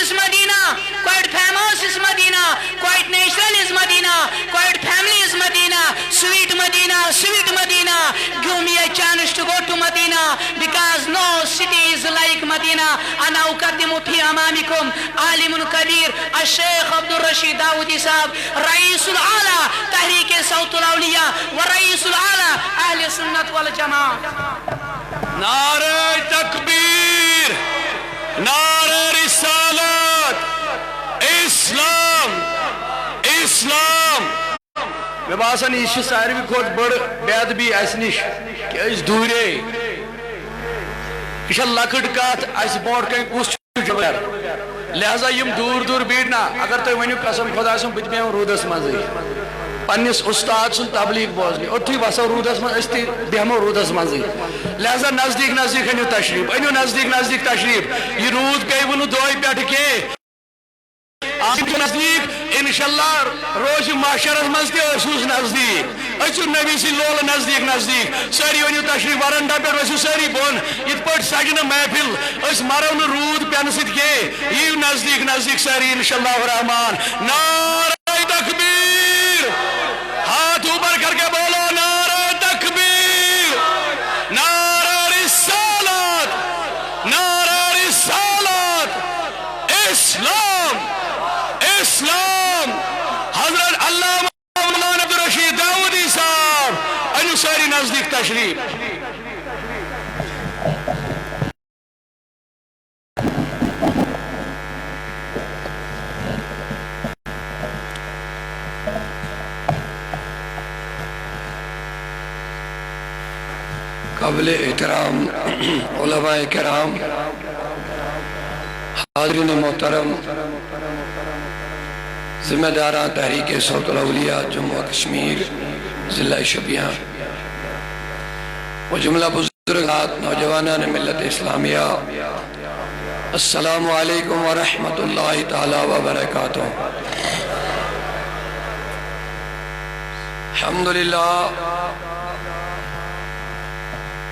is Medina, quite famous is Medina, quite natural is Medina, quite family is Medina, sweet Medina, sweet Medina. Give me a chance to go to Medina, because no city is like Medina. أنا أقدم في أمامكم عالم كبير الشيخ عبد الرشيد داودي صاحب، رئيس الأعلى تحريك صوت الأولياء ورئيس الأعلى أهل السنة والجماعة. نعرہ تکبیر، نعرہ رسالت، اسلام اسلام. میں باسان یہ ساروی کھوت بڑ بے ادبی اس نش کہ اس دورے یہ لکٹ کت اس بوڑ کن کس جگر لہذا یم دور دور بیٹنا اگر تو ونیو قسم خدا سن بت بیہم رودس مزے پنس استاد سن تبلیغ بوزنی اتھی بسو رودس مز استی بیہمو رودس مزے لہذا نزدیک نزدیک انیو تشریف انیو نزدیک نزدیک تشریف یہ رود پہ ونو دوئی پیٹھ کے آپ کے نزدیک انشاءاللہ روز معاشرت مزدی اسوس نزدیک اچھو نبی سی لول نزدیک نزدیک ساری ونیو تشریف ورنڈا پر ویسو ساری بون ات پٹ سجن محفل اس مرون رود پینسد کے یہ نزدیک نزدیک ساری انشاءاللہ الرحمن. نعرہ تکبیر، ہاتھ اوپر کر کے بولو نعرہ تکبیر، نعرہ رسالت، نعرہ رسالت، اسلام اسلام. حضرت علامہ مولانا عبد الرشید داودی صاحب انو ساری نزدیک تشریف. قابل احترام علماء کرام، حاضرین محترم، ذمہ داران تحریک صوت الاولیاء جموں کشمیر ضلع شوپیاں و جملہ بزرگات نوجوانان ملت اسلامیہ، السلام علیکم ورحمۃ اللہ تعالی وبرکاتہ.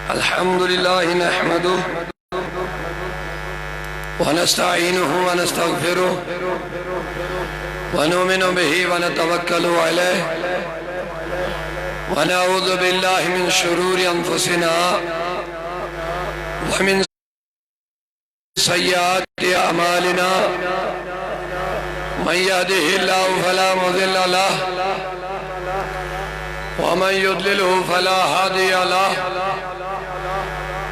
الحمدللہ نحمده ونستعینه ونستغفره ونؤمن به ونتوکل علیہ ونعوذ باللہ من شرور انفسنا ومن سیئات اعمالنا من يهده الله فلا مضل له ومن يضلله فلا هادي له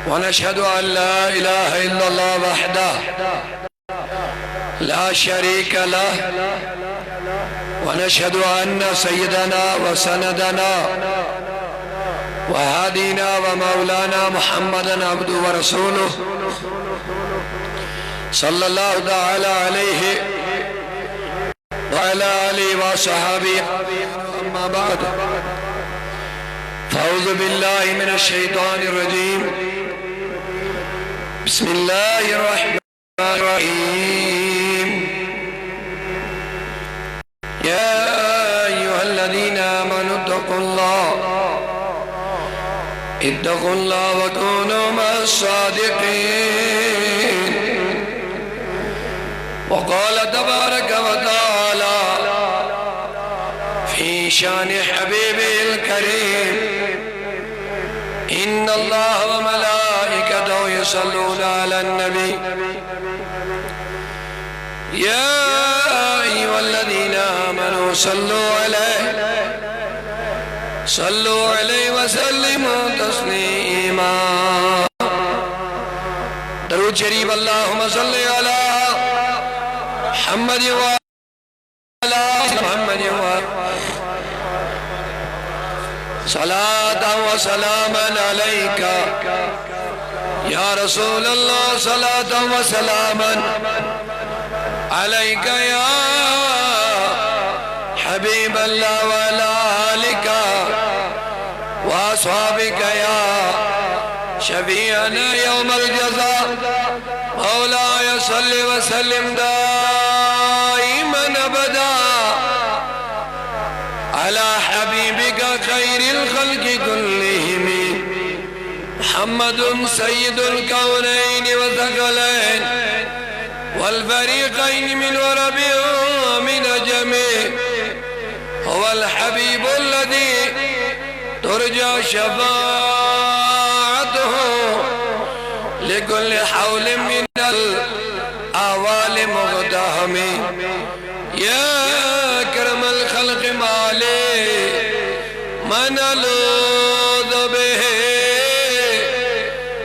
ونشهد أن لا إله إلا الله وحده لا شريك له ونشهد أن سيدنا وسندنا وهادينا ومولانا محمدا عبده ورسوله صلى الله تعالى عليه وعلى آله وصحبه. أما بعد فأعوذ بالله من الشيطان الرجيم. بسم الله الرحمن الرحيم. يا أيها الذين آمنوا اتقوا الله وكونوا مع الصادقين. وقال تبارك وتعالى في شان حبيبه الكريم إن الله وملائكته يصلون على النبي يا أيها الذين آمنوا صلوا عليه وسلموا تسليما. درود شریف اللهم صل على محمد وعلى محمد صلاة وسلاما عليك يا رسول الله، صلاة وسلاما عليك يا حبيب الله، وعلى آلك وأصحابك يا شفيعنا يوم الجزاء. مولاي صل وسلم دائما أبدا على حبيبك خير الخلق كلهم محمد سيد الكونين والثقلين والفريقين من عرب ومن عجم هو الحبيب الذي ترجى شفاعته لكل حول من الأعوال مقتحم يا أكرم الخلق مالي من ألوذ به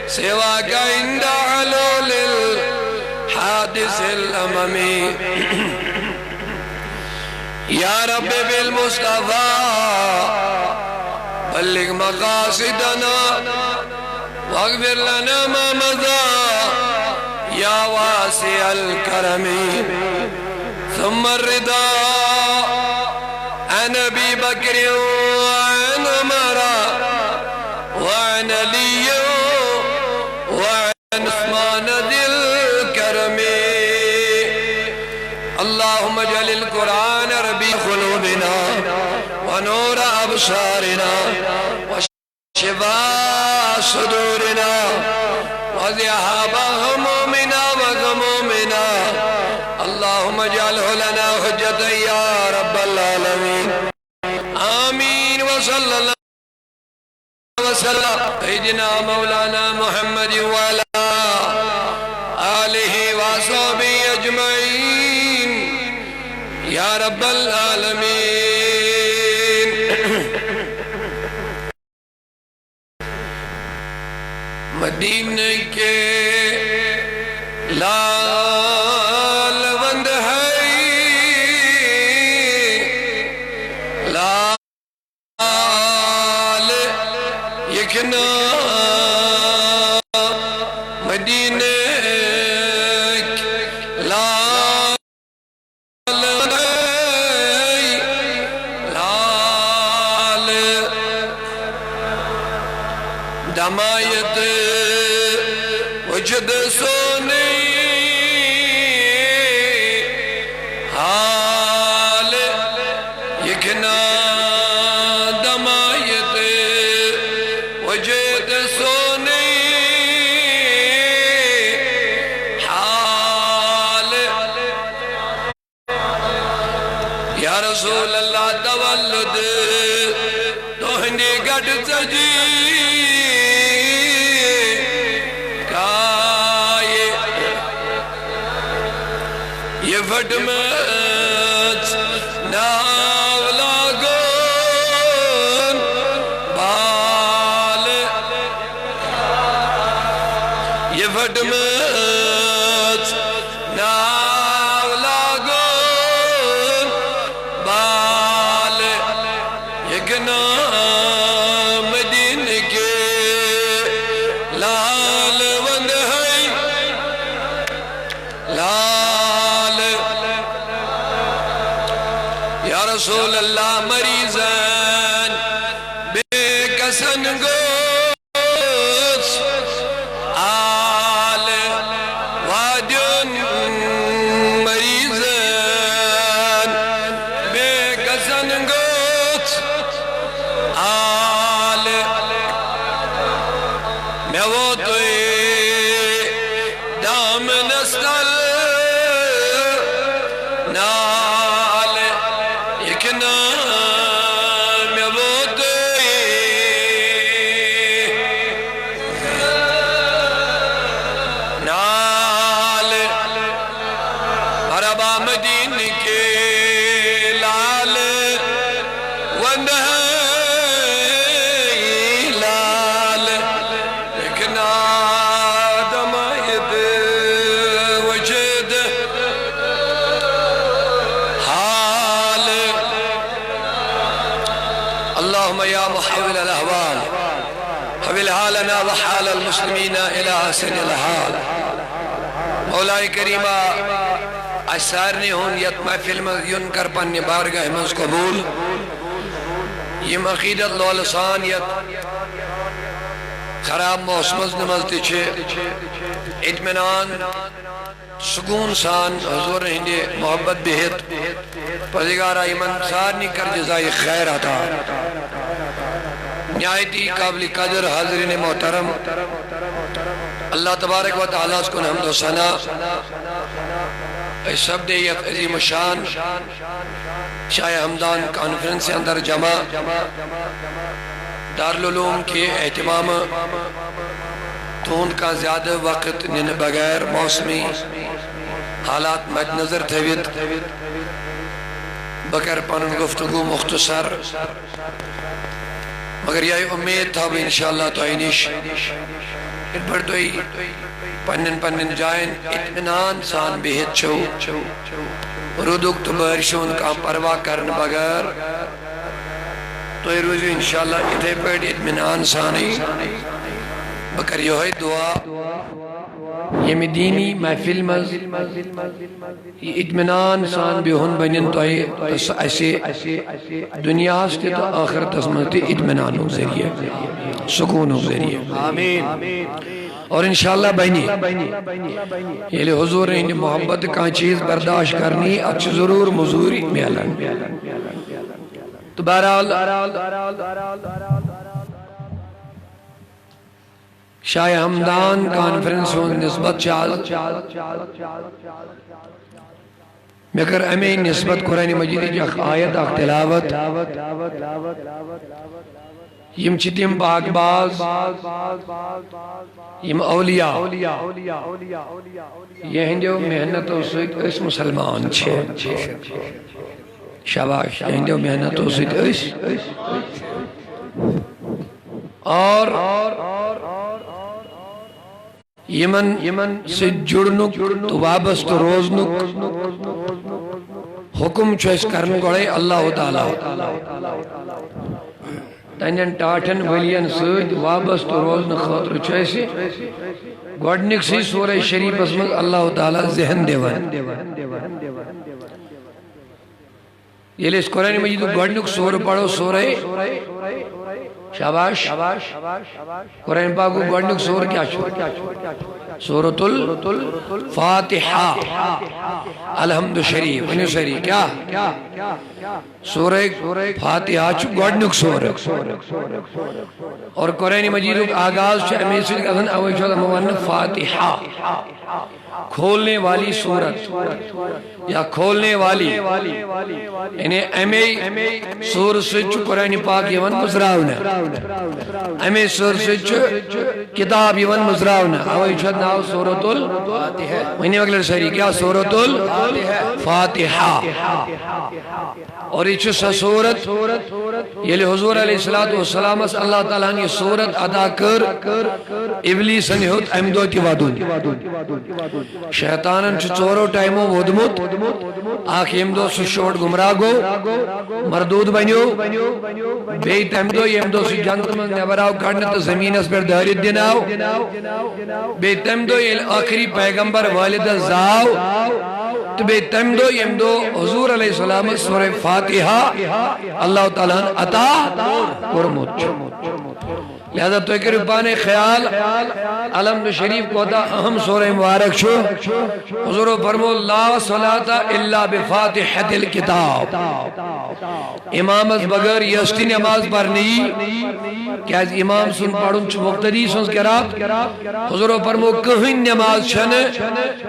سواك عند حلول الحادث الأممي يا رب بالمصطفى بلغ مقاصدنا واغفر لنا ما مضى يا واسع الكرم ثم الرضا عن أبي بكر وعن عمر وعن علي وعن عثمان ذي الكرم اللهم اجعل القرآن ربيع قلوبنا ونور أبصارنا وشفاء صدورنا وذهاب همومنا وغمومنا اللهم اجعله لنا حجة يا رب العالمين آمين وصلى الله وسلم سيدنا مولانا محمد وعلى آله وصحبه أجمعين يا رب العالمين مدینے کے لال بند ہے لال یکنا مدینے کے لال لال دمایت وجد سونے حال یکنا دمایت وجد سونے حال یا رسول اللہ تولد توہنے گھٹ سجی فٹمت ناولا گون بال یہ فٹمت ناولا گون بال یک نام دین کے لال وند ہے لال یا رسول اللہ مریضان بے کسن گوش آل وادیون مریضان بے کسن گوش آل میں وہ توی دام نستل نال یکنا میں وہ توی نال عربہ مدین کے لال وند ہے لال یکنا دمائد وجد حال اللهم يا محول الأهوال حول حالنا وحال المسلمين إلى أحسن الحال مولا کریمہ اشسارنی ہون یت محفل میں ینکر پنی بارگاہ مز قبول یم عقیدت لولسان یت خراب موسمز نمازتی چھے اطمینان سکون سان حضور ہندی محبت بہت پردگارہ ایمان سارنی کر جزائی خیر عطا نہایتی قابل قدر حاضرین محترم اللہ تبارک و تعالیٰ اس کو حمد و ثنا اس سب دے یک عظیم شان شاہ ہمدان کانفرنس سے اندر جمع دارالعلوم کے اہتمام تون کا زیادہ وقت نن بغیر موسمی حالات مد نظر تھویت بغیر پانن گفتگو مختصر مگر یہ امید تھا بھی انشاءاللہ تو اینش ان پر دوئی پنن جائن اطمینان سان بہت چھو رودک تو بارشون کا پرواہ کرن بغیر تو یہ روزی انشاءاللہ اتھے پیٹ اطمینان سانی بکر یہ دعا یہ دینی محفل مز یہ اطمینان سان بیہن بنین تو ایسے دنیا سے تو آخرت اسمت اطمینان ہو ذریعے سکون ہو ذریعے آمین اور انشاءاللہ بینی یہ لئے حضور نے محبت کا چیز برداشت کرنی اچھ ضرور مزوری میلن تو بہرحال شاہ ہمدان کانفرنس ہوں نسبت چال مگر ہمیں نسبت قرآن مجید جاک آیت اخ تلاوت یم چتیم باغ باز یم اولیاء یہ ہندیو محنت و سوید اس مسلمان چھے شاباش یہ ہندیو محنت و سوید اس اور یمن سے جڑنک تو وابست روزنک حکم چویس کرن گوڑے اللہ تعالیٰ تنین ٹاٹن ولین سوید وابست روزن خاطر چویسی گوڑنک سی سورہ شریف اسمک اللہ تعالیٰ ذہن دیوان یہ لئے اس قرآن مجید گوڑنک سور پڑھو سورہ شاباش قرآن پاک کو گوڑنک سور کیا چھو سورۃ الفاتحہ الحمد شریف ونیو شریف کیا سورہ فاتحہ چھو گوڑنک سور اور قرآن مجید آغاز چھو امیسی کہتن اوہ چھو موان فاتحہ کھولنے والی سورت یا کھولنے والی یعنی امی سور سچ قرآن پاک یون مزراؤنا امی سور سچ کتاب یون مزراؤنا اوہ چھو ناو سورۃ الفاتحہ ونی وقلر سری کیا سورۃ الفاتحہ اور یہ چھو سا سورت یہ لئے حضور علیہ السلام اللہ تعالیٰ نے سورت ادا کر ابلیس انہت امدو کی وادون شیطانن چھو چورو ٹائمو ودمت آکھ امدو سو شوٹ گمراہ گو مردود بنیو بیت امدو امدو سو جنت من نبراو کرنت زمین اس پر دارید دیناو بیت امدو آخری پیغمبر والد زاو تو بیت امدو حضور علیہ السلام سورہ فاتحہ اللہ تعالیٰ عطا کرمت لہذا تو ایک ربانے خیال الحمد شریف کو دا اہم سورہ مبارک چھو حضور فرمو لا صلاة الا بفاتحة الكتاب امام از بغیر یستی نماز پڑھنی کہ از امام سن پڑھن چھو مقتدی سنس کراب حضور فرمو کہیں نماز چھن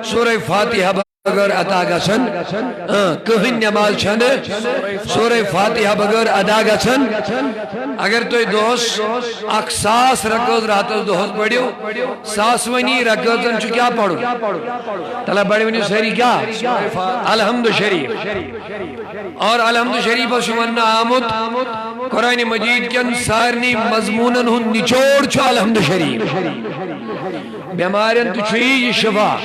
سورہ فاتحہ بغیر ادا گسن کہیں نماز چھن سورہ فاتحہ بغیر ادا گسن اگر تو دوست اکساس رکوز راتوز دوست پڑھیو ساسونی رکوزن چھو کیا پڑھو تلا بڑی ونی سہری کیا الحمد شریف اور الحمد شریف شمن آمد قرآن مجید کے انسارنی مضمونن ہن نچوڑ چھو الحمد شریف بیمارین تو چھوئی یہ شفا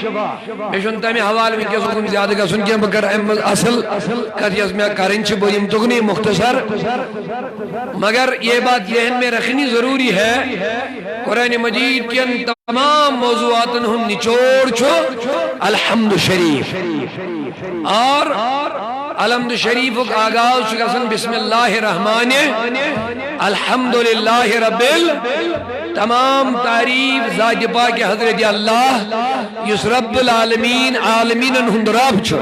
بیشن تامی حوال میں کیا سکم زیادہ کا سن کیا بکر اصل کہتی اس میں کارنچ بولیم تکنی مختصر مگر یہ بات ذہن میں رکھنی ضروری ہے قرآن مجید کے تمام موضوعات ہم نچوڑ چھو الحمد شریف اور الحمد شریف کا آغاز شکسن بسم اللہ الرحمن الحمدللہ رب تمام تعریف ذات پاک حضرت اللہ یس رب العالمین عالمین ہند رب چھو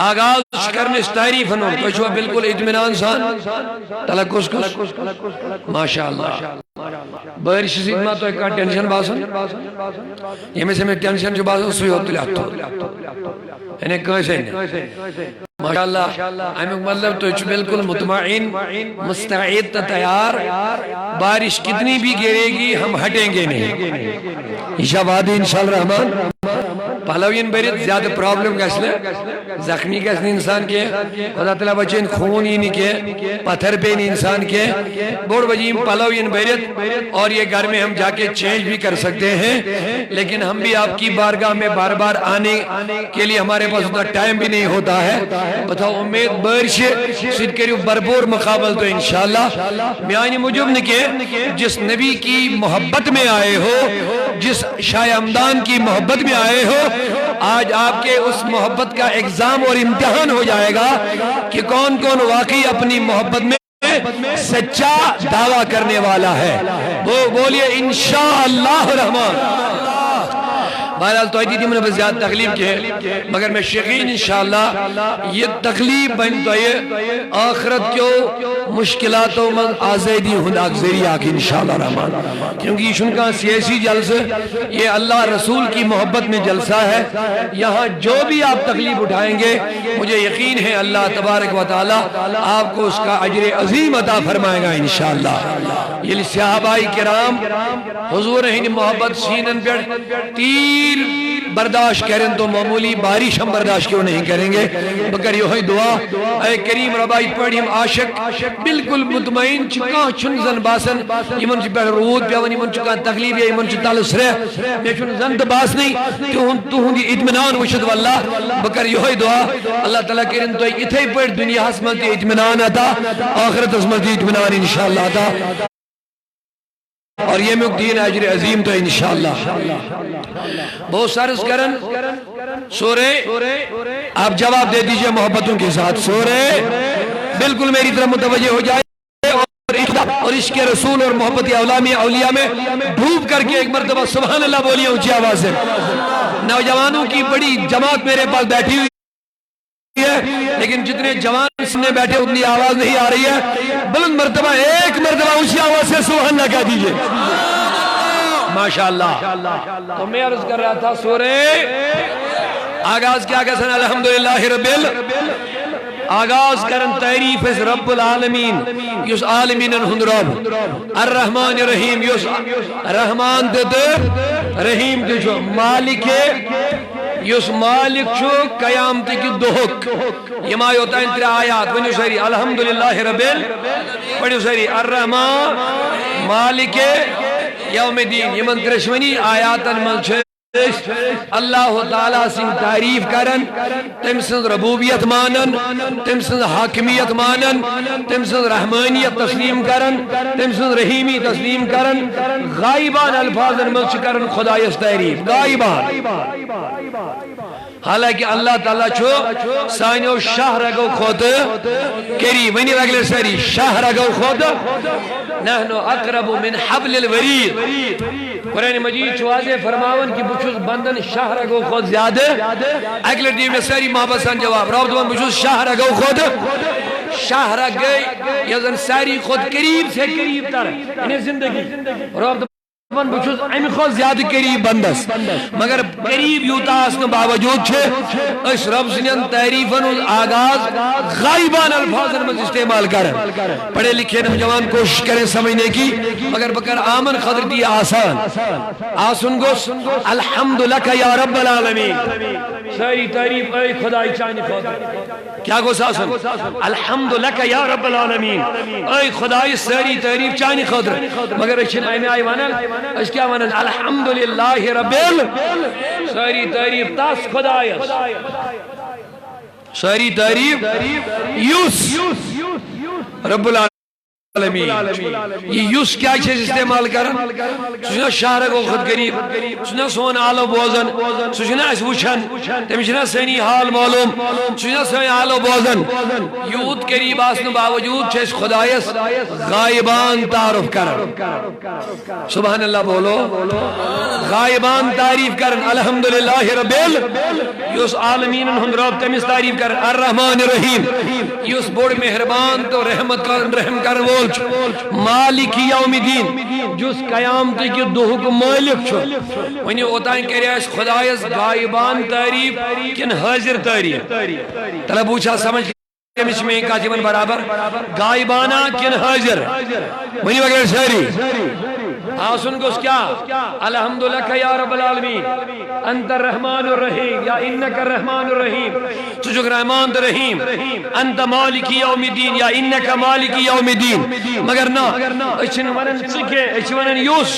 آغاز کرنے اس تعریف ہنو تو چھو بالکل اطمینان سان تلکس کس ماشاءاللہ بارش سیدھ ما تو ایک ٹینشن باسن یہ میں سے میں ٹینشن جو باسن سوئی ہوتی لاتو انہیں کیسے نہیں ماشاءاللہ امیک مطلب تو بالکل مطمئن مستعد تیار بارش کتنی بھی گرے گی ہم ہٹیں گے نہیں انشاءاللہ انشاءاللہ رحمان پہلوین بیرت زیادہ پرابلم گسنے زخمی گسنے انسان کے خدا تعالیٰ بچین خون ہی نہیں کے پتھر پہ نہیں انسان کے بوڑ بجیم پہلوین بیرت اور یہ گھر میں ہم جا کے چینج بھی کر سکتے ہیں لیکن ہم بھی آپ کی بارگاہ میں بار بار آنے کے لیے ہمارے پاس اتنا ٹائم بھی نہیں ہوتا ہے بتاؤ امید بارش سید کریو برپور مقابل تو انشاءاللہ میانی مجھب نکے جس نبی کی محبت میں آئے ہو جس شاہ ہمدان کی محبت میں آئے ہو آج آپ کے اس محبت کا ایگزام اور امتحان ہو جائے گا کہ کون کون واقعی اپنی محبت میں سچا دعویٰ کرنے والا ہے وہ بولیے انشاءاللہ الرحمن بہرحال تو ایتی تھی میں نے زیادہ تکلیف کے مگر میں شیخین انشاءاللہ یہ تکلیف بن تو یہ آخرت کیوں مشکلاتوں من آزیدی ہنداک ذریعہ کی انشاءاللہ رحمان کیونکہ یہ شنکا سیاسی جلسہ یہ اللہ رسول کی محبت میں جلسہ ہے یہاں جو بھی آپ تکلیف اٹھائیں گے مجھے یقین ہے اللہ تبارک و تعالی آپ کو اس کا اجر عظیم عطا فرمائے گا انشاءاللہ یہ صحابہ کرام حضور ہند محبت سینن پر تیر برداشت کریں تو معمولی بارش ہم برداشت کیوں نہیں کریں گے مگر یہ دعا اے کریم ربائی پڑھیم عاشق بالکل مطمئن چکا چھن زن باسن یمن چی پہر رود پیون یمن چکا تکلیف یا یمن چی تالس رہ میں چھن زن باس نہیں تو ہوں دی اطمینان وشد واللہ مگر یہ دعا اللہ تعالیٰ کریں تو اتھے پڑھ دنیا حسمت اطمینان آتا آخرت حسمت اطمینان انشاءاللہ آتا اور یہ مقدین اجر عظیم تو انشاءاللہ بہت سارس کرن سورے آپ جواب دے دیجئے محبتوں کے ساتھ سورے بالکل میری طرف متوجہ ہو جائے اور عشق رسول اور محبت اولیاء میں ڈوب کر کے ایک مرتبہ سبحان اللہ بولیے اونچی آواز سے نوجوانوں کی بڑی جماعت میرے پاس بیٹھی ہوئی ہے لیکن جتنے جوان سننے بیٹھے اتنی آواز نہیں آ رہی ہے بلند مرتبہ ایک مرتبہ اونچی آواز سے سبحان اللہ کہہ دیجئے ماشاءاللہ تو میں عرض کر رہا تھا سورے آغاز کیا کہتے ہیں الحمدللہ رب آغاز کرن تعریف اس رب العالمین یس عالمین ہند رب الرحمن الرحیم یس رحمان دے رحیم دے جو مالک یس مالک چھو قیامت کی دہک یہ ماں ہوتا ہے انتر آیات ونیو سری الحمدللہ رب پڑھو سری الرحمن مالک یوم دین یہ منترشونی آیاتن ملچے اللہ تعالیٰ سن تعریف کرن تم سن ربوبیت مانن تم سن حاکمیت مانن تم سن رحمانیت تسلیم کرن تم سن رحیمی تسلیم کرن غائبان الفاظن ملچ کرن خدایس تعریف غائبان حالانکہ اللہ تعالیٰ چھو سانیو شاہ رگو خود کری ونی رگل سری شاہ رگو خود نحنو اقرب من حبل الورید قرآن مجید چوازے فرماون کی بچوز بندن شاہ رگو خود زیادہ اگلے ٹیم میں ساری محبسان جواب رب دوان بچوز شاہ رگو خود شاہ رگ گئی یزن ساری خود قریب سے قریب تر انہیں زندگی رب دوان بچوز ایم خود زیادہ قریب بندس مگر قریب یوتا اسن باوجود چھے اس رب سنین تعریفن آغاز غائبان الفاظن میں استعمال کریں پڑھے لکھے نوجوان کوشش کریں سمجھنے کی مگر بکر آمن خضر دی آسان آسن گوس الحمد لکا یا رب العالمین ساری تعریف اے خدای چانی خود کیا گوس آسن الحمد لکا یا رب العالمین اے خدای ساری تعریف چانی خود مگر اچھن آئی میں آئی وانل اس کیا وانل الحمدللہ رب ساری تعریف تاس خدای ساری تعریف یوس رب العالمین یہ یوس کیا چیز استعمال کرن سوچنا شاہرہ کو خود قریب سوچنا سون آلو بوزن سوچنا اس وچھن تمشنا سینی حال معلوم سوچنا سینی آلو بوزن یود قریب آسن باوجود چھس خدایس غائبان تعارف کرن سبحان اللہ بولو غائبان تعریف کرن الحمدللہ رب یوس عالمین ہم رب تمیز تعریف کرن الرحمن الرحیم یوس بوڑ مہربان تو رحمت کرن رحم کرن وہ وول مالک یوم الدین جس قیامت کی دہک مالک چھو ونی اوتان کرے اس خدایس غائبان تعریف کن حاضر تعریف تلا پوچھا سمجھ کمش میں کاتبن برابر غائبانہ کن حاضر ونی وغیر ساری آسن کو کیا الحمدللہ یا رب العالمین انت الرحمن الرحیم یا انک الرحمن الرحیم تجھک رحمان تو رحیم انت مالک یوم الدین یا انک مالک یوم الدین مگر نا اچھن ونن چکے اچھن ونن یوس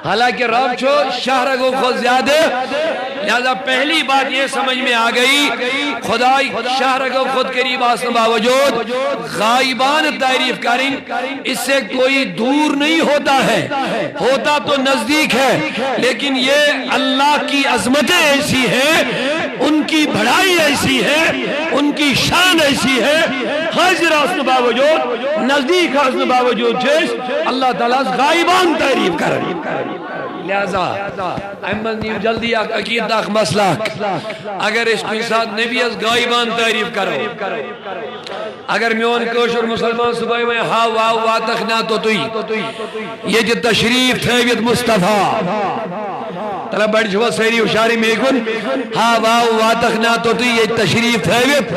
حالانکہ رب چھو شہر کو خود زیادہ لہذا پہلی بات یہ سمجھ میں آ گئی خدای شہر کو خود قریب آسن باوجود غائبان تعریف کریں اس سے کوئی دور نہیں ہوتا ہے ہوتا تو نزدیک ہے لیکن یہ اللہ کی عظمتیں ایسی ہیں ان کی بڑائی ایسی ہے ان کی شان ایسی ہے حاضر آسن باوجود نزدیک آسن باوجود جیس اللہ تعالیٰ غائبان تعریف کریں لہذا احمد نیم جلدی عقید داخ مسئلہ اگر اس کو ساتھ نبی از غائبان تعریف کرو اگر میون کوشر مسلمان صبح میں ہا واو واتخنا تو یہ جو تشریف تھیویت مصطفیٰ تلا بڑھ جوا سیری اشاری میں کن ہا واو واتخنا تو یہ تشریف تھیویت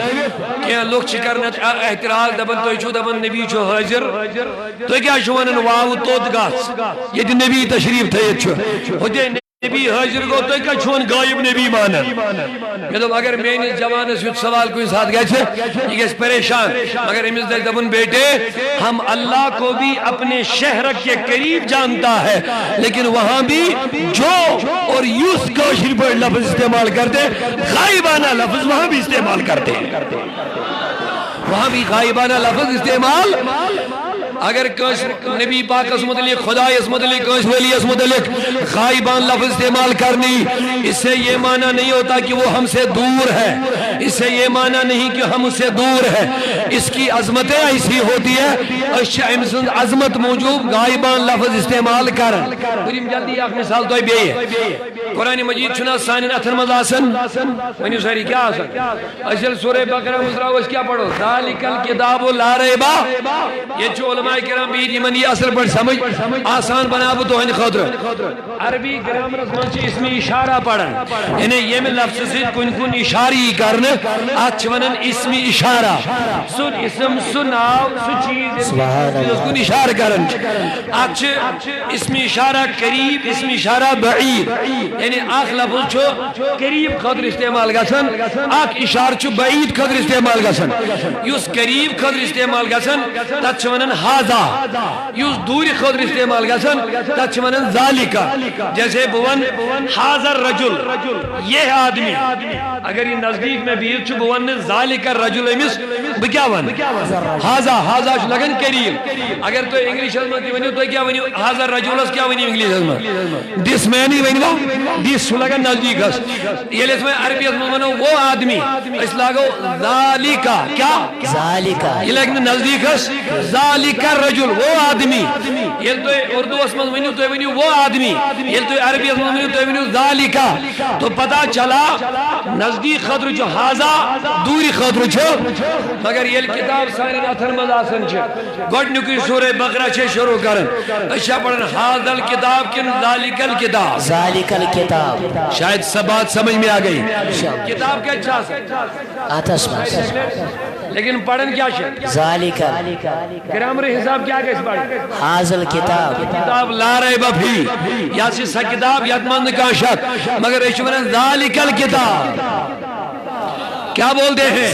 کہ لوگ چکرنا احتراز دبن تو چھو دبن نبی چھو حاضر تو کیا شوانن واو توت گاس یہ جو نبی تشریف تھیویت چھو ہوتے نبی حاضر کو تو کیا چھون غائب نبی مانا کہ تو اگر میں نے جوان سے سوال کوئی ساتھ گئے چھے یہ کس پریشان مگر امس دیکھ دبن بیٹے ہم اللہ کو بھی اپنے شہر کے قریب جانتا ہے لیکن وہاں بھی جو اور یوس کوشر پر لفظ استعمال کرتے غائبانہ لفظ وہاں بھی استعمال کرتے وہاں بھی غائبانہ لفظ استعمال اگر نبی پاک اس متعلق خدا اس متعلق ولی اس متعلق غائبان لفظ استعمال کرنی اس سے یہ معنی نہیں ہوتا کہ وہ ہم سے دور ہے اس سے یہ معنی نہیں کہ ہم اس سے دور ہے اس کی عظمتیں ایسی ہوتی ہے عظمت موجود غائبان لفظ استعمال کرن بریم جلدی ایک مثال تو بھی ہے قرآن مجید چھنا سانین اتھن مز آسن ونیو ساری کیا آسن اصل سورہ بقرہ مزراوش کیا پڑھو ذالک الکتاب لا ریب یہ جو علماء کرام بھی من یہ اثر پر سمجھ آسان بنا تو ہن خاطر عربی گرامر منچ اسمی اشارہ پڑھن یعنی یہ میں لفظ سے کن اشاری کرن اچ ونن اسمی اشارہ سن اسم سناو سو چیز کن اشارہ کرن اچ اسمی اشارہ قریب اسمی اشارہ بعید یعنی آخ لفظ چھو قریب خاطر استعمال گسن آخ اشار چھو بعید خاطر استعمال گسن یوس قریب خاطر استعمال گسن تت چھ ونن ہاذا یوس دوری خاطر استعمال گسن تت چھ ونن ذالکا جیسے بون ہاذا الرجل یہ آدمی اگر یہ نزدیک میں بھی چھو بون ذالکا الرجل امس بکیا ون ہاذا چھ لگن قریب اگر تو انگلیش میں ونیو تو کیا ونیو ہاذا الرجل اس کیا ونیو انگلیش میں دس مین ہی ونیو دس لگن نزدیک اس یہ اس میں عربی میں ونو وہ آدمی اس لاگو ذالکا کیا ذالکا یہ لگن نزدیک اس ذالک الرجل وہ آدمی یہ تو اردو اس میں ونیو تو ونیو وہ آدمی یہ تو عربی اس میں ونیو تو ونیو ذالکا تو پتہ چلا نزدیک خطر جو ہاذا دوری خطر جو مگر یہ کتاب سارے اتھن مز آسن چھ گڈنیکی سورہ بقرہ چھ شروع کرن اشا پڑھن ہاذا الکتاب کن ذالک الکتاب ذالک الکتاب شاید سب بات سمجھ میں آ گئی کتاب کیا چھا آتش ماس لیکن پڑھن کیا شک ذالک گرامر حساب کیا کس پڑھن حاضل کتاب کتاب لا ریب فی یا سی سا کتاب یتمند کا شک مگر اشورن ذالک الکتاب کیا بولتے ہیں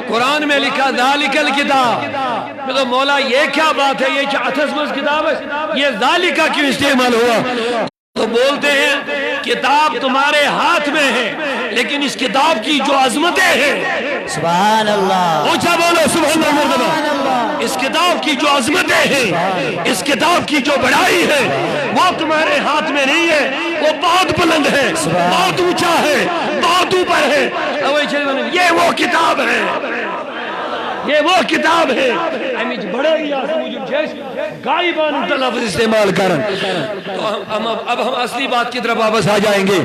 قرآن میں لکھا ذالک الکتاب تو مولا یہ کیا بات ہے یہ کیا اتھسمس کتاب ہے یہ ذالکہ کیوں استعمال ہوا تو بولتے ہیں کتاب تمہارے ہاتھ میں ہے لیکن اس کتاب کی جو عظمتیں ہیں سبحان اللہ اونچا بولو سبحان اللہ اس کتاب کی جو عظمتیں ہیں اس کتاب کی جو بڑائی ہے وہ تمہارے ہاتھ میں نہیں ہے وہ بہت بلند ہے بہت اونچا ہے بہت اوپر ہے یہ وہ کتاب ہے یہ وہ کتاب ہے امیچ بڑے ریاض موجود جیس غائبان لفظ استعمال کرن. تو اب ہم اصلی بات کی طرف واپس آ جائیں گے.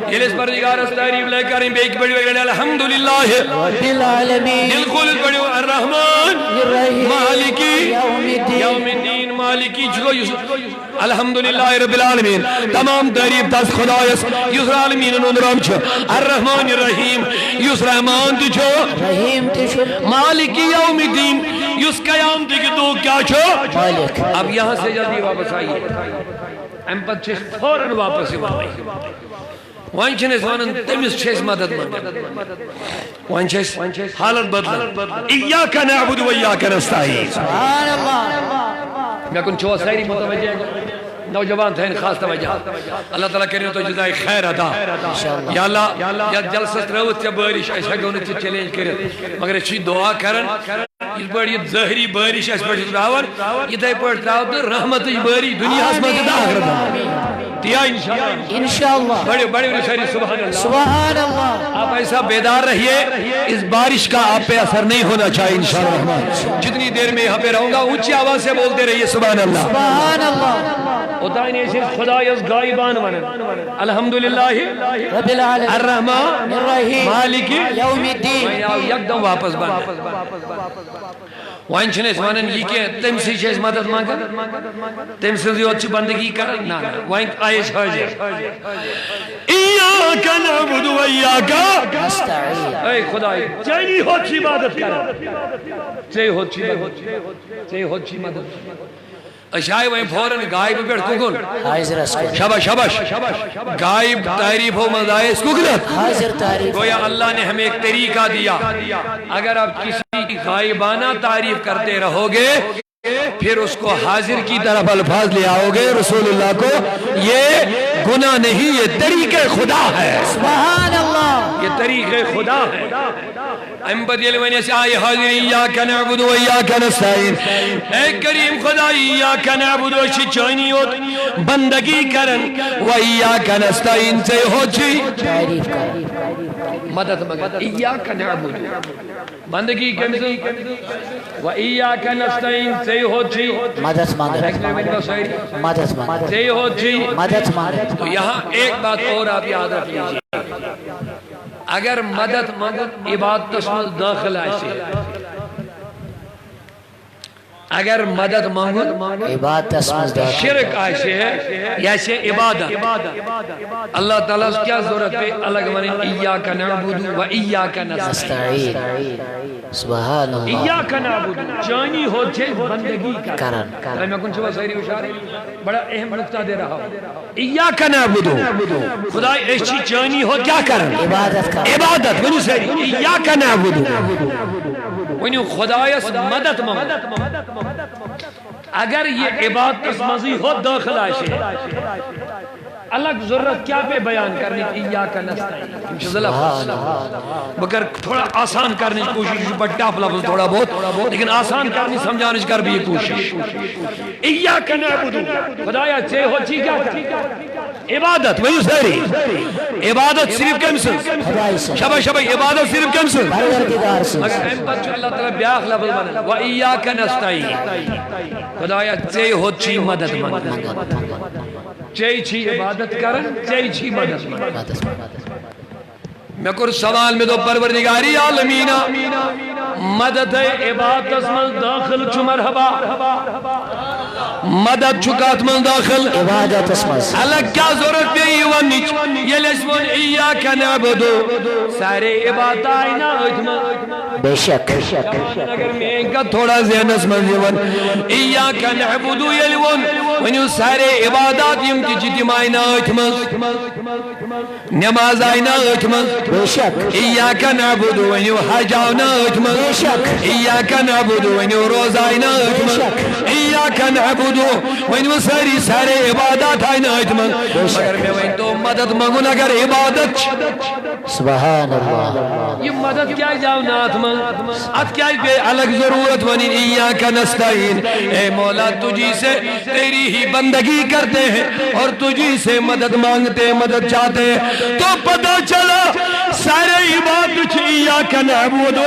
یہ اس پروردگار اس تعریف لے کر بے ایک بڑی بڑی الحمدللہ رب العالمین بالکل بڑی الرحمن مالکی یوم الدین مالکی جلو الحمدللہ رب العالمین تمام تعریف تس خدایس یس عالمین نندرام چھ الرحمن الرحیم یس رحمان تہ چھ رحیم تہ مالکی یوم الدین یس قیامت کی دو کیا چھ مالک. اب یہاں سے جلدی واپس آئیے ام پت چھ فوراً واپس وائن چھنس وانن تمس چھس مدد منگن وائن چھس حالت بدلن ایاک نعبد و ایاک نستعین. سبحان اللہ. میں کن چھو سیری متوجہ نوجوان تھے خاص توجہ اللہ تعالیٰ کرنے تو جزائے خیر ادا یا اللہ یا جلسہ تروت یا بارش ایسا گونے چھ چیلنج کرے مگر اچھی دعا کرن اس پر یہ ظاہری بارش اس پر تراور یہ دے پر تراور رحمت باری دنیا اسمت آخرت دیا انشاءاللہ. بڑے بڑے ساری سبحان اللہ سبحان اللہ. آپ ایسا بیدار رہیے اس بارش کا آپ پہ اثر نہیں ہونا چاہیے انشاءاللہ. جتنی دیر میں یہاں پہ رہوں گا اونچی آواز سے بولتے رہیے سبحان اللہ سبحان اللہ. اتائیں ایسے خدا یس غائبان ونن الحمدللہ رب العالمین الرحمن الرحیم مالکی یوم الدین. یک دم واپس بند وائن چھنے اس وانن یہ کہ تم سے چھے اس مدد مانگا تم سے زیوت چھ بندگی کر نا وائن آئیش حاجر ایاک نعبد و ایاک نستعین. اے خدای چاہیے ہو چھی عبادت کر چاہیے ہو چھی مدد اشائی وہیں فوراں غائب پیڑ ککن حاضر اسکو شبش غائب تعریف ہو مزائز ککنت حاضر تعریف. گویا اللہ نے ہمیں ایک طریقہ دیا اگر آپ کسی کی غائبانہ تعریف کرتے رہو گے پھر اس کو حاضر کی طرف الفاظ لے آؤ گے رسول اللہ کو یہ گناہ نہیں یہ طریقہ خدا ہے. سبحان اللہ. یہ طریقہ خدا ہے. ام بدیل ونی سے آئی حاضر ایاک نعبد و ایاک نستعین اے کریم خدا ایاک نعبد و چانی ہوت بندگی کرن و ایاک نستعین سے ہو چی تعریف کر مدد مگر ایاک نعبد بندگی کرن و ایاک نستعین سے ہو چی مدد مانگ مدد مانگ سے ہو چی مدد مانگ. تو یہاں ایک بات اور آپ یاد رکھ لیجیے اگر مدد مانگ عبادت میں داخل آئے اگر مدد مانگ عبادت اسمز داخل شرک آئے ہے یا سے عبادت اللہ تعالیٰ کیا ضرورت پہ الگ منی ایاک نعبد و ایاک نستعین. سبحان اللہ. ایاک نعبد جانی ہو چھے بندگی کرن میں کن چھوا سہری اشارے بڑا اہم نقطہ دے رہا ہوں ایاک نعبد خدا ایسی جانی ہو کیا کرن عبادت کرن عبادت ونی سہری ایاک نعبد ونی خدایس مدد مانگ اگر یہ عبادت مزی ہو داخل آئے الگ ضرورت کیا پہ بیان کرنے کی ایاک نستعین مگر تھوڑا آسان کرنے کی کوشش بڑا ٹاپ لفظ تھوڑا بہت لیکن آسان کرنے سمجھانے کر بھی یہ کوشش ایاک نعبد خدایا چھے ہو چی کیا کر عبادت وہی سہری عبادت صرف کم سے شبہ عبادت صرف کم سے مگر ایم بچو اللہ تعالیٰ بیاخ لفظ بنا و ایاک نستعین خدایا چھے ہو چی مدد مانگ چاہی چھی عبادت کرن چاہی چھی مدد میں کر سوال میں دو پروردگاری عالمینہ مدد عبادت من داخل چو مرحبا مدد چکات من داخل عبادت اسمز الگ کیا ضرورت پہ ایوانیچ یہ لسمون ایاک نعبدو سارے عبادت آئینا بے شک اگر میں ان کا تھوڑا ذہن اسمز ایوان ایاک نعبدو یلون ونیو سارے عبادات یم کی جتیم آئینا اتمز نماز آئینا اتمز بے شک ایاک نعبدو ونیو حج آئینا اتمز بے شک ایاک نعبدو ونیو روز آئینا اتمز ایاک نعبدو ونیو سارے عبادات آئینا اتمز مگر میں وین تو مدد مانگون اگر عبادت سبحان اللہ. یہ مدد کیا جاؤ نات من ات کیا بے الگ ضرورت ونی ایاک نستعین اے مولا تجھی سے تیری ہی بندگی کرتے ہیں اور تجھی سے مدد مانگتے مدد چاہتے ہیں تو پتہ چلا سارے عبادت ایاک نعبد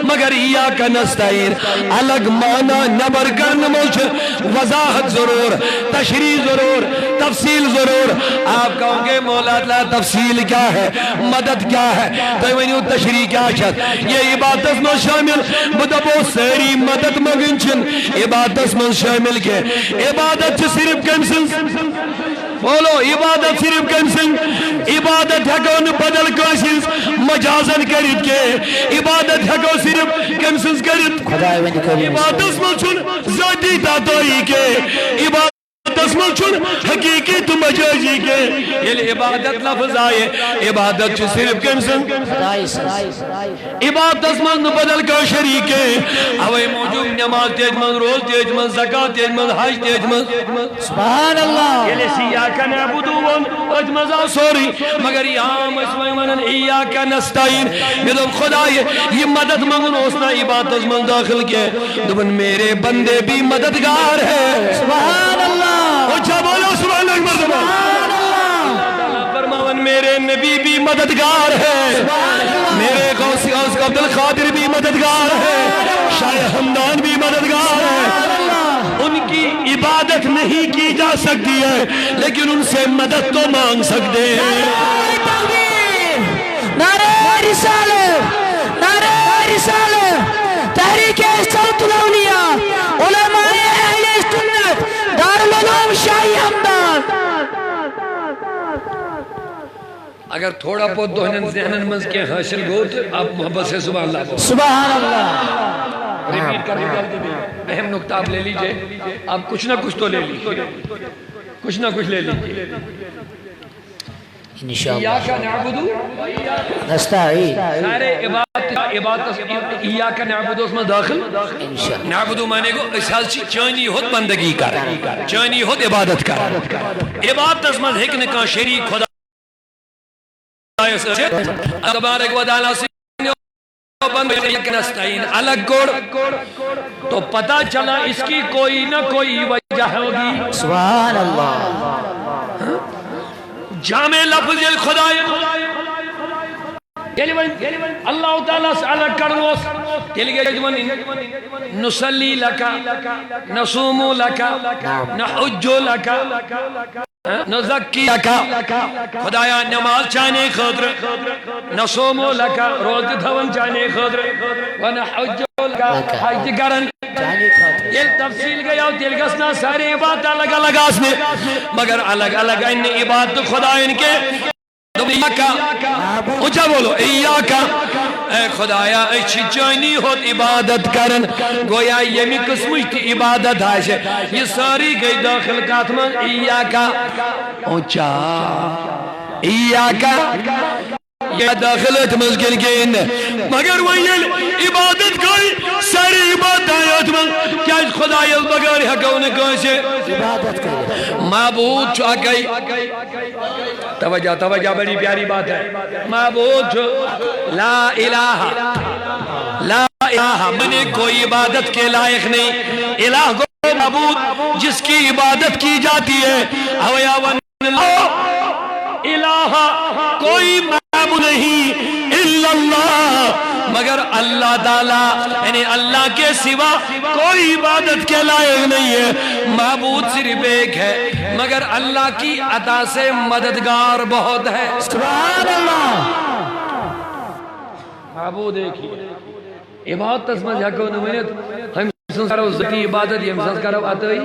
مگر ایاک نستعین الگ معنی نبر کرن ملچ وضاحت ضرور تشریح ضرور تفصیل ضرور آپ کہوں گے مولا تعالیٰ تفصیل کیا ہے مدد کیا ہے تو ونیو تشریح کیا شد یہ عبادت میں شامل بدبو ساری مدد مگنچن عبادت میں شامل کے عبادت صرف کمسن بولو عبادت صرف کمسن عبادت ہکون بدل کنسنس مجازن کرید کے عبادت ہکو صرف کمسنس کرید عبادت میں چھن ذاتی تاتوئی کے عبادت تسمل چھن حقیقی تو مجازی کے یہ عبادت لفظ آئے عبادت چھو صرف کمسن عبادت تسمل بدل کا شریک ہے اوے موجود نماز تیج من روز تیج من زکاة تیج من حج تیج من سبحان اللہ یہ لسی ایاکا نعبدون اجمزا سوری مگر یہاں اسمائی منن ایاکا نستعین میدن خدا یہ مدد منگن اسنا عبادت تسمل داخل کے دبن میرے بندے بھی مددگار ہے سبحان اللہ اچھا بولو سبحان اللہ فرماون میرے نبی بھی مددگار ہے میرے غوث عبد القادر بھی مددگار ہے شاہ حمدان بھی مددگار ہے ان کی عبادت نہیں کی جا سکتی ہے لیکن ان سے مدد تو مانگ سکتے ہیں نعرہ رسالت نعرہ رسالت تحریک صوت الاولیاء علماء اہل سنت دارالعلوم شاہی حمدان اگر تھوڑا پوت دوہنن ذہنن منز کے حاصل گو تو آپ محبت سے سبحان اللہ سبحان اللہ ریپیٹ کرنے جلدی بھی اہم نکتہ آپ لے لیجئے آپ کچھ نہ کچھ تو لے لیجئے کچھ نہ کچھ لے لیجئے انشاءاللہ ایاکا نعبدو نستعین سارے عبادت ایاکا نعبدو اس میں داخل انشاءاللہ نعبدو مانے کو اس حال چانی خود بندگی کر چانی خود عبادت کر عبادت اس میں حکن کا شریک خدا تبارک و تعالیٰ سے الگ گوڑ تو پتا چلا اس کی کوئی نہ کوئی وجہ ہوگی سبحان اللہ جامع لفظ خدا اللہ تعالیٰ سے الگ کرنوس نصلی لکا نصوم لکا نحج لکا نزکی لکا خدایا نماز چانے خضر نصوم لکا روز دھون چانے خضر ونحج لکا حج کرن یہ تفصیل گیا تیل گسنا سارے عبادت الگ الگ آسنے مگر الگ الگ ان عبادت خدا ان کے ایاکا اچھا بولو ایاکا اے خدایا اچھی جانی ہوت عبادت کرن گویا یمی قسمشتی عبادت ہے یہ ساری گئی داخل کاتمان ایاکا اچھا ایاکا یہ داخلت مزگن کے ان مگر وہی عبادت کوئی ساری عبادت آیات من کیا خدای البگر حقون کیسے معبود چھو آگئی توجہ بڑی پیاری بات ہے معبود چھو لا الہ منے کوئی عبادت کے لائق نہیں الہ کو معبود جس کی عبادت کی جاتی ہے الہ کوئی معبود نہیں الا اللہ مگر اللہ تعالیٰ یعنی اللہ کے سوا کوئی عبادت کے لائق نہیں ہے معبود صرف ایک ہے مگر اللہ کی عطا سے مددگار بہت ہے سبحان اللہ معبود ایک ہی عبادت تسمت یکو نمینت ہم سنسکارو ذاتی عبادت یہ سنسکارو آتائی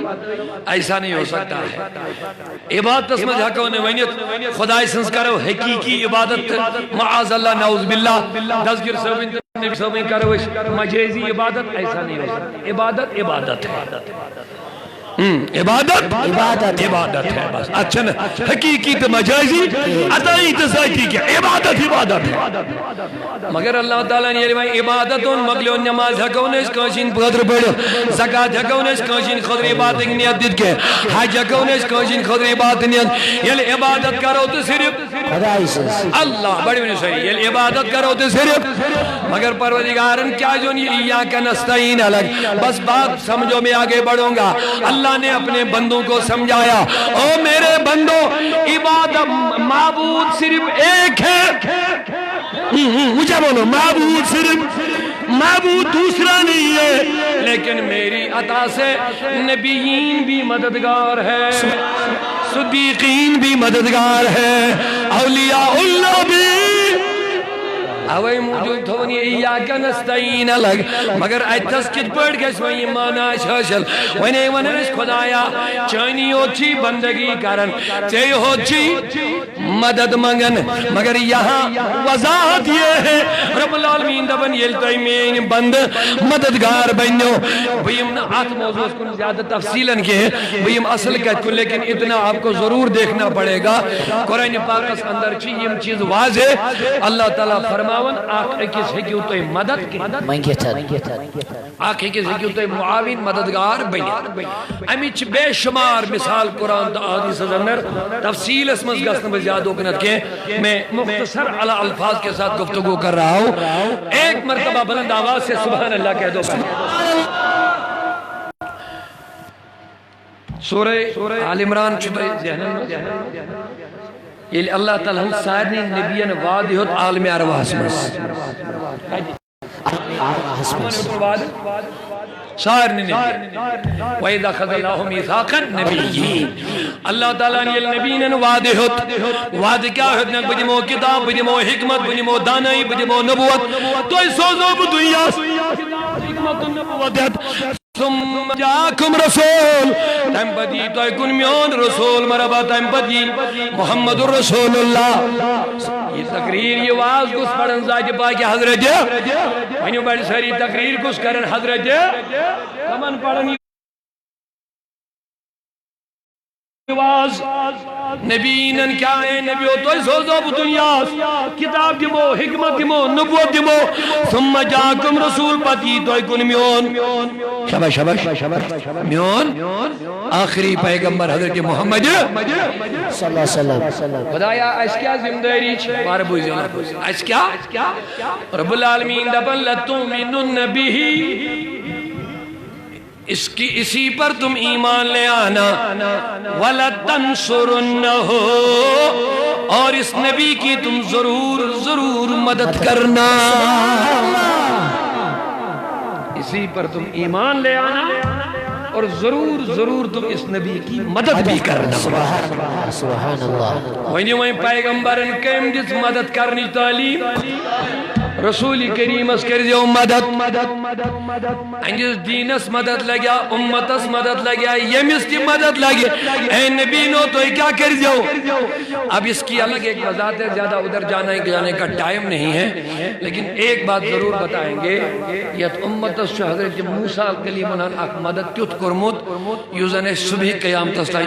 ایسا نہیں ہو سکتا ہے عبادت تسمت یکو نمینت خدای سنسکارو حقیقی عبادت معاذ اللہ نعوذ باللہ دزگر سوین نبی سوین کروش مجیزی عبادت ایسا نہیں ہو سکتا عبادت عبادت ہے عبادت ہے بس اچھا نا حقیقی تو مجازی عطائی تو ذاتی کیا عبادت ہے مگر اللہ تعالیٰ نے یہ عبادت ان مغلون نماز حقون اس کاشین قدر بڑھو زکاة حقون اس کاشین خدر عبادت نیت دید کے حج حقون اس کاشین خدر عبادت نیت یہ عبادت کرو تو صرف اللہ بڑی بنی صحیح یہ عبادت کرو تو صرف مگر پروردگارن کیا جو ایاک نستعین الگ بس بات سمجھو میں آگے بڑھوں گا اللہ نے اپنے بندوں کو سمجھایا او میرے بندوں عبادت معبود صرف ایک ہے مجھے بولو معبود صرف معبود دوسرا نہیں ہے لیکن میری عطا سے نبیین بھی مددگار ہے صدیقین بھی مددگار ہے اولیاء اللہ بھی اوے موجود تھونی ایاک نستعین الگ مگر ایتس کت پڑ گیس وہی مانا شاشل وہنے ونرس خدایا چانی ہوچی بندگی کرن چاہی ہوچی مدد منگن مگر یہاں وضاحت یہ ہے رب العالمین دبن یلتائی میں بند مددگار بنیو بھئیم نا آت موضوع اس کو زیادہ تفصیلاً کے بھئیم اصل کہت کو لیکن اتنا آپ کو ضرور دیکھنا پڑے گا قرآن پاک اس اندر چی یہ چیز واضح اللہ تعالیٰ فرماون آنکھ کس حکیو تو مدد کی آنکھ کس حکیو تو معاون مددگار بنی امیچ بے شمار مثال قرآن تا حدیث اندر تفصیل اس مزگستن بزیادہ دوکنت کے میں مختصر علی الفاظ کے ساتھ گفتگو کر رہا ہوں ایک مرتبہ بلند آواز سے سبحان اللہ کہہ دو سورہ آل عمران چھتے ذہن یہ اللہ تعالیٰ ہم سارنی نبیان وعدی ہوت عالم ارواح اسمس سارنی نبیان وَإِذَا خَذَ اللَّهُ مِيثَاقَ النَّبِيِّينَ اللہ تعالیٰ نے نبیان وعدی ہوت وعدی کیا ہوت نک بجمو کتاب بجمو حکمت بجمو دانائی بجمو نبوت تو اس سوزو بدنیا حکمت النبوت ثم جاکم رسول تم بدی تو کن میون رسول مربا تم بدی محمد رسول اللہ یہ تقریر یہ واز کس پڑھن زاج پاکی حضرت ونیو بڑی ساری تقریر کس کرن حضرت کمن پڑھن واز نبیین کیا ہے نبیو تو سوزو دنیا کتاب دیمو حکمت دیمو نبوت دیمو ثم جاکم رسول پتی تو کن میون شبش میون آخری پیغمبر حضرت محمد صلی اللہ علیہ وسلم خدایا اس کیا ذمداری بار بوزی اس کیا رب العالمین دبن لتؤمنن به اسی پر تم ایمان لے آنا وَلَتَنْصُرُنَّهُ اور اس نبی کی تم ضرور مدد کرنا اسی پر تم ایمان لے آنا اور ضرور تم اس نبی کی مدد بھی کرنا سبحان اللہ وہیں پیغمبرن کم جس مدد کرنی تعلیم رسول کریم اس کر دیو مدد انجس دینس مدد لگیا امتس مدد لگیا یمس کی مدد لگی اے نبی نو تو کیا کر دیو اب اس کی الگ ایک وضاحت ہے زیادہ ادھر جانے کا ٹائم نہیں ہے لیکن ایک بات ضرور بتائیں گے یہ امتس جو حضرت موسیٰ کلیم اللہ اک مدد کیت کرمت یوزن صبح قیام تسلائی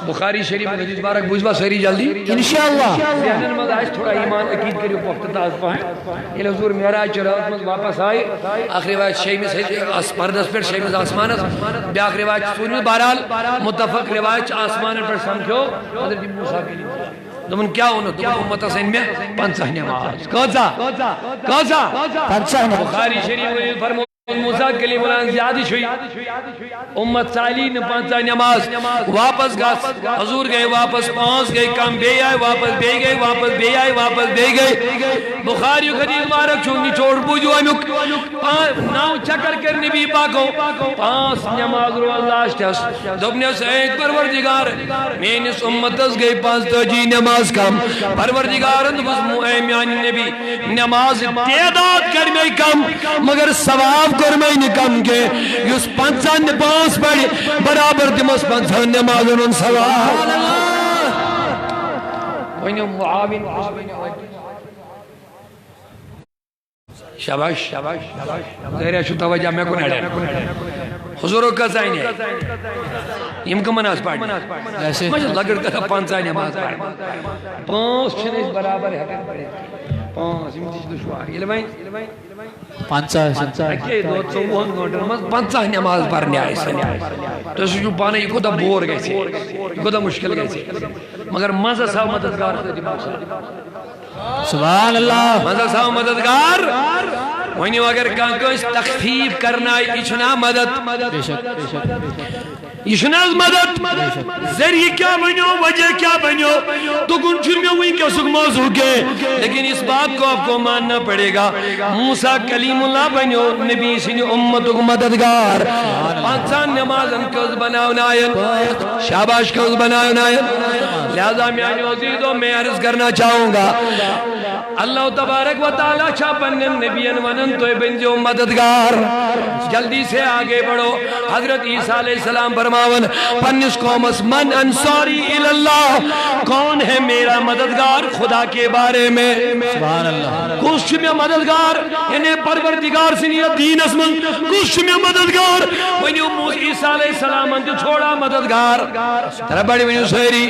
بخاری شریف میں حدیث بارک بوجھوا سہری جلدی انشاءاللہ ذہنن مز آج تھوڑا ایمان عقید کریو وقت تاز پاہیں یہ حضور معراج چرات مز واپس آئے آخری روایت شیمس پردس پر شیمس آسمانت بیاخ روایت سونی بہرحال متفق روایت آسمان پر سمکھو حضرت موسیٰ کے لیے دمن کیا ہونا تم امت حسین میں 50 نماز کون سا 50 بخاری شریف میں فرمو موسیٰ کلیم اللہ زیادی چھوئی امت سالی نے 50 نماز واپس گئے حضور گئے واپس پانس گئے کام بے آئے واپس بے گئے واپس بے آئے واپس بے گئے بخاری حدیث مارک چھوڑنی چھوڑ پوجو امک ناؤ چکر کر نبی پاکو 5 نماز رو اللہ اشتاس دبنے سید پروردگار میں اس امتس گئے 5 نماز کم پروردگارن اے میانی نبی نماز تعداد کر میں کم مگر ثواب کر میں نکم کے یس 50 نماز پڑھی برابر دمس 50 نماز انہوں ثواب وینیو معاون شاباش ظاہر شو توجہ میں کن ہے حضوروں کا زائن ہے یم کا مناس پاڑھ مجھے لگر کتا 50 نماز پاڑھ 5 چھنیس برابر ہے 5 امتیش دشوار یہ لبائیں 50 نماز پڑھنے آئے سے تو اس جو پانے یہ کو دا بور گئے سے یہ کو دا مشکل گئے سے مگر مزہ سا مددگار سبحان اللہ مزہ سا مددگار ونیو اگر کانکوش تخفیف کرنا یہ چھنا مدد بے شک بے شک یہ چھنا مدد ذریعہ کیا بنیو وجہ کیا بنیو تو گنچر میں ہوئی کیا سکھ موضوع کے لیکن اس بات کو آپ کو ماننا پڑے گا موسیٰ کلیم اللہ بنیو نبی سنی امتوں کو مددگار پانچان نماز انکوز بناؤ نائن شاباش کوز بناؤ نائن لہذا میں عزیزوں میں عرض کرنا چاہوں گا اللہ تبارک و تعالیٰ چھاپن نبیان ونن تو بنجو مددگار جلدی سے آگے بڑھو حضرت عیسیٰ علیہ السلام فرماون پنس قومس من انصاری الاللہ کون ہے میرا مددگار خدا کے بارے میں سبحان اللہ کچھ میں مددگار انہیں پروردگار سنیت دین اسمن کچھ میں مددگار ونیو عیسیٰ علیہ السلام انتو چھوڑا مددگار ترہ بڑی ونیو سہری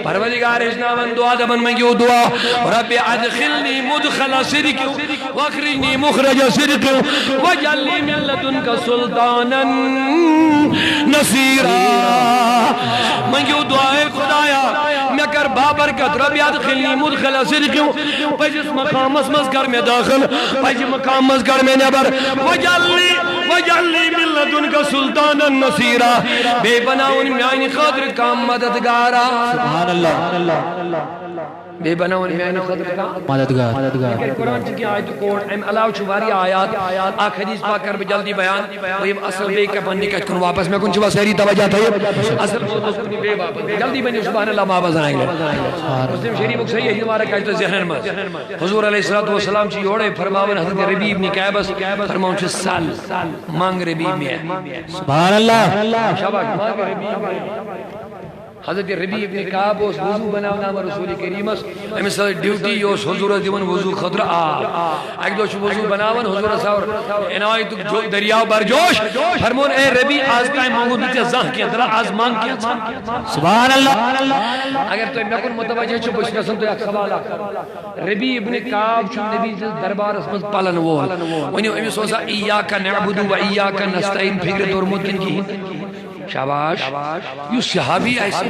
پروردگار اشنا من دعا دمن من کیوں دعا رب ادخلنی مدخل صدق واخرجنی مخرج صدق وجعلنی من لدنک سلطانا نصیرا من کیوں دعا ہے خدایا میں کر بابرکت رب ادخلنی مدخل صدق پجس مقام اسمز کر میں داخل پجس مقام اسمز کر میں نبر وجعلنی من لدنک سلطانا نصیرا بے بناؤن میانی خاطر کام مددگارا سبحان اللہ بے بناؤن میانی خاطر کام مددگار قرآن چکی آیت کوٹ ایم علاو چواری آیات آخ حدیث پاک کر جلدی بیان وہیم اصل بے کا بندی کچھ کن واپس میں کن چوا سہری توجہ تھا اصل کنی بے واپس جلدی بنی سبحان اللہ واپس آئیں گے مسلم شریف اکسائی ہے ہمارا کہتا ذہن میں حضور علیہ السلام چی اوڑے فرماون حضرت ربی ابن قیبس فرماون چی سال مانگ ربی میں سبحان اللہ شاباش مانگ ربی میں حضرت ربی ابن کعب اس وضو بناو نام رسول کریم امیس ڈیوٹی یوس حضور دیون وضو خضر ایک دوش وضو بناون حضور ساور انوائی تو دریاو برجوش فرمون اے ربی آز کائیں مانگو دیتے زاں کیا دلہ آز مانگ کیا سبحان اللہ اگر تو میں کن متوجہ چھو پوچھنا سن تو ایک سوال آکر ربی ابن کعب چھو نبی دربار اسمت پالن وول ونیو امیس وزا ایاکا نعبدو و ایاکا نستعین فکر دور مدن کی شاباش یو صحابی ایسے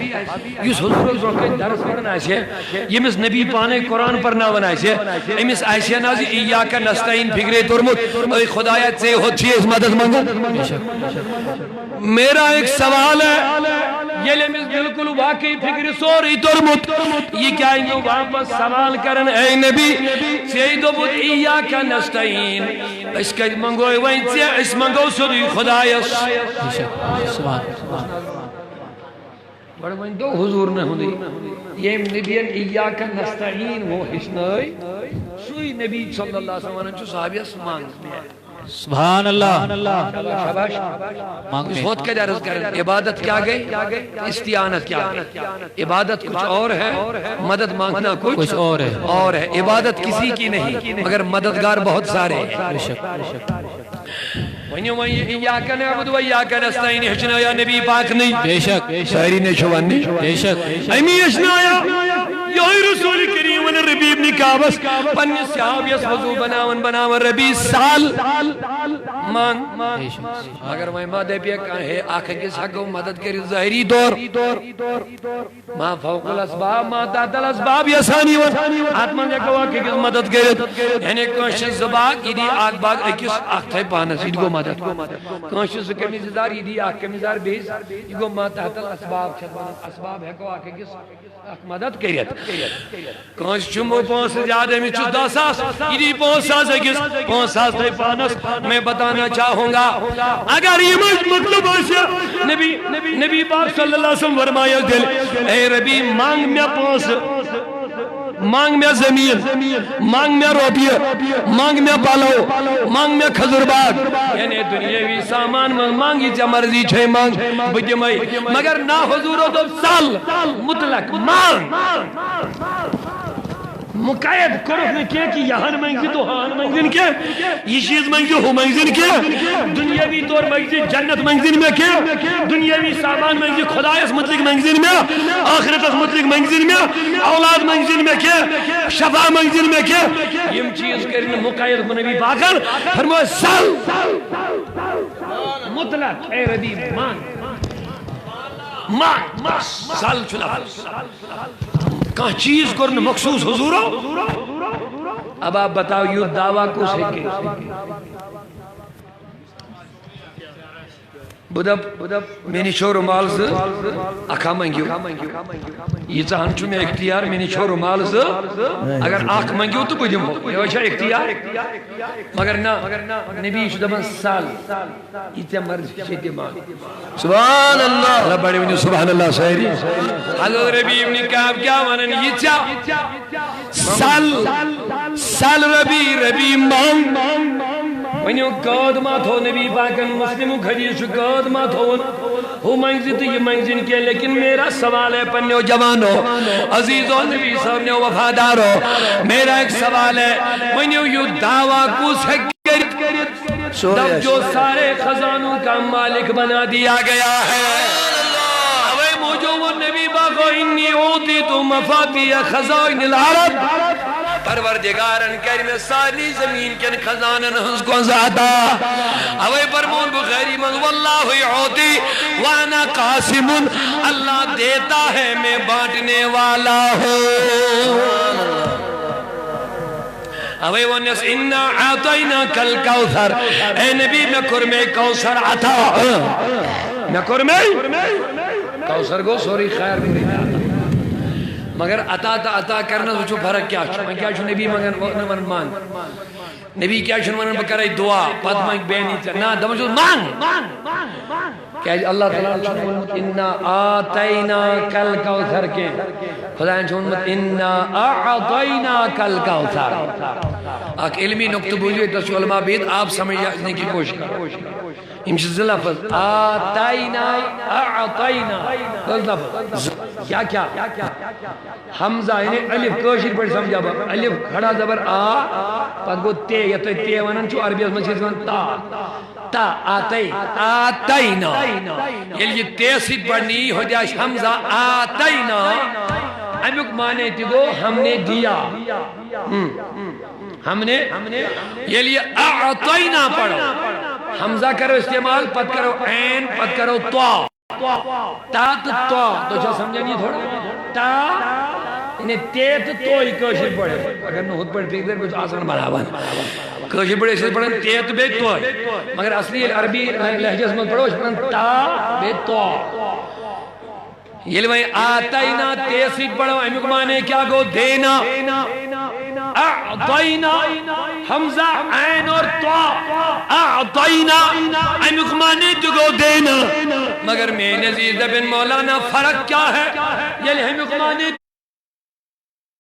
یو حضور کے درس پڑھنا ایسے یہ مس نبی پانے قرآن پڑھنا بنا ایسے امس ایسے نازی ایاکا نستعین فکرے ترمت اے خدایت سے ہوتی ہے اس مدد منگو میرا ایک سوال ہے یہ لمس بالکل واقعی فکر سوری ترمت یہ کیا انہوں واپس سوال کرن اے نبی سیدو بود ایاکا نستعین اس کا منگو وین سے اس منگو سوری خدایت سبحان بڑا وین دو حضور نہ ہوندی یہ نبیان ایاکا نستعین وہ حسنائی سوئی نبی صلی اللہ علیہ وسلم جو صحابیہ سمانگ میں سبحان اللہ شاباش اس وقت کیا درس کریں عبادت کیا گئی استعانت کیا گئی عبادت کچھ اور ہے مدد مانگنا کچھ اور ہے عبادت کسی کی نہیں مگر مددگار بہت سارے ہیں وَنِيُ وَإِيَّاكَ نَعْبُدُ وَإِيَّاكَ نَسْتَعِينُ ہچنا یا نبی پاک نہیں بے شک شاعری نے شوانی بے شک ایمی ہچنا یا یہی رسول کریم ربی ابن کعبس پنی صحاب یس وضو بناون ربی سال مانگ اگر میں ماں دے پیا کہے آنکھ کس حق مدد کری ظاہری دور ما فوق الاسباب ما تحت الاسباب یسانی ون آتمان جا کوا کہ کس مدد کرد یعنی کنشن زباق ایدی آگ باگ اکیس آگ تھے پانس ایدی کو مدد کنشن کمیزدار ایدی آگ کمیزدار بیس ایدی کو ما تحت الاسباب اسباب ہے کو آگ کس مدد کرد کنش چمو پونس زیادہ میں چھ 10 ساس ایدی 5 ساس اکیس 5 ساس تھے پانس میں بتانا چاہوں گا اگر یہ مطلب ہے نبی پاک صلی اللہ علیہ وسلم فرمایا دل اے ربی مانگ میں پونس مانگ میں زمین مانگ میں روپیہ مانگ میں پالو مانگ میں کھزر باغ یعنی دنیاوی سامان مانگی چا مرضی چھے مانگ بجمائی مگر نا حضورو تو سال مطلق مانگ مقاید کرف نے کیا کہ یہاں منگزی تو ہاں منگزین کیا یہ چیز منگزی ہو منگزین کیا دنیاوی طور منگزی جنت منگزین میں کیا دنیاوی سامان منگزی خدایس مطلق منگزین میں آخرتس مطلق منگزین میں اولاد منگزین میں کیا شفا منگزین میں کیا یہ چیز کرنے مقاید نبی پاکر فرمائے سال مطلق اے ربی مان سال چلا کہاں چیز کرنے مخصوص حضورو. اب آپ بتاؤ یہ دعویٰ کس ہے کہ بدب میں نے شور و مال سے اکھا منگیو یہ چاہن چھو میں اختیار میں نے شور و مال سے اگر آنکھ منگیو تو بدیم ہو یہ وشا اختیار مگر نا نبی شو دبن سال یہ تے مرض شیطے مال سبحان اللہ. اللہ بڑے ونیو سبحان اللہ سہری. حضرت ربی ابن کعب کیا مانن یہ چا سال ربی مان ونیو قد مات ہو نبی پاکن مسلم حدیث قد مات ہو ہو منگزی تو یہ منگزین کے لیکن میرا سوال ہے پنیو جوانو عزیزو نبی صاحب نے وفادارو میرا ایک سوال ہے ونیو یہ دعویٰ کس ہے تب جو سارے خزانوں کا مالک بنا دیا گیا ہے اوے موجو وہ نبی باقو انی اوتی تو مفاتی خزائن العرب پروردگارن کریم ساری زمین کے خزانن ہنس کو زیادہ اوے فرمون بخاری من واللہ یعوتی وانا قاسم اللہ دیتا ہے میں بانٹنے والا ہوں. اوے ونس انا اعطینا کل کوثر اے نبی میں کرمے کوثر عطا میں کرمے کوثر کو سوری خیر بھی نہیں مگر عطا کرنا سوچو فرق کیا چھو میں کیا چھو نبی مگر مان نبی کیا چھو من بکرائی دعا پد مانگ بینی چاہ نا دم چھو مانگ کہ اللہ تعالیٰ چھو انا آتینا کل کوثر کے خدا چھو انا اعطینا کل کوثر ایک علمی نکتب ہوئی تو سو علماء بیت آپ سمجھ جانے کی کوشش امشد لفظ آتینا اعطینا لفظ کیا حمزہ انہیں الف کوشش پر سمجھا با الف کھڑا زبر آ پس گو تے یا تو تے ونن چو عربی اس مسجد ون تا آتینا یہ تے سید پڑھنی ہو جاش حمزہ آتینا امیک مانے تی گو ہم نے دیا ہم نے یہ لیے اعطینا پڑھو حمزہ کرو استعمال پت کرو عین پت کرو تا تو چھا سمجھا نہیں تھوڑا تا انہیں تیت تو ہی کوشش پڑھے اگر نہت پڑھ پھیک در کچھ آسان بنا بنا کوشش پڑھے اس پڑھیں تیت بے تو ہے مگر اصلی عربی لہجہ اسمت پڑھو اس پڑھیں تا بے تو یہ لئے آتائنا تیسید پڑھو امیک مانے کیا گو دینا اعطینا حمزہ عین اور تو اعطینا امیک مانے دگو دینا مگر میں نزید بن مولانا فرق کیا ہے یہ لئے امیک مانے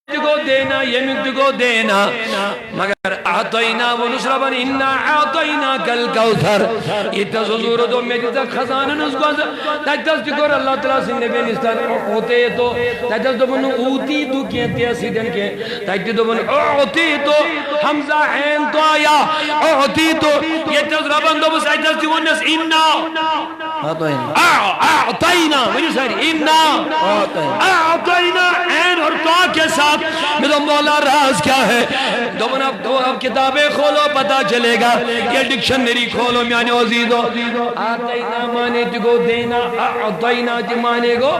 دگو دینا یمیک دگو دینا مگر اعطینا و نصربن انا اعطینا کل کوثر یہ تظہور دو میری تک خزانہ نسکو تجدس دکور اللہ تعالیٰ سے نبی نستان ہوتے تو تجدس دو بنو اوتی تو کہتے ہیں سیدن کے تجدس دو بنو اعطی تو حمزہ عین تو آیا اعطی تو یہ تظہربن دو بس تجدس دو بنس انا اعطینا وجہ ساری انا اعطینا عین اور تو کے ساتھ میں تو مولا راز کیا ہے دو اب کتابیں کھولو پتا چلے گا یہ ڈکشنری کھولو میانے عزیزو آتینا مانے تگو دینا اعطینا جی مانے گو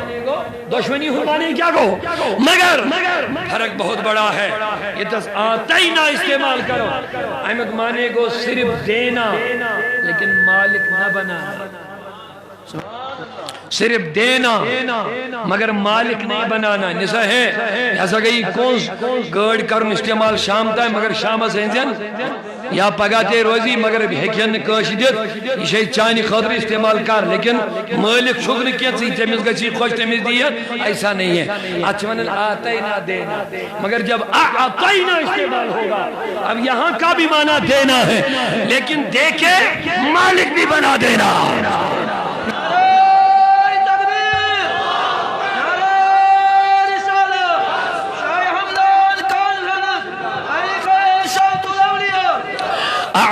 دشمنی ہو مانے کیا گو مگر فرق بہت بڑا ہے یہ تس آتینا استعمال کرو احمد مانے گو صرف دینا لیکن مالک نہ بنا صرف دینا مگر مالک نہیں بنانا نسا ہے ایسا گئی کون گڑ کرن استعمال شام تا ہے مگر شام سینزین یا پگاتے روزی مگر ہیکین کش دیت یہ شاید چانی خطر استعمال کر لیکن مالک شکر کیا سی تمیز گچی خوش تمیز دیا ایسا نہیں ہے اچھوانن آتینا دینا مگر جب آتینا استعمال ہوگا اب یہاں کا بھی معنی دینا ہے لیکن دیکھے مالک بھی بنا دینا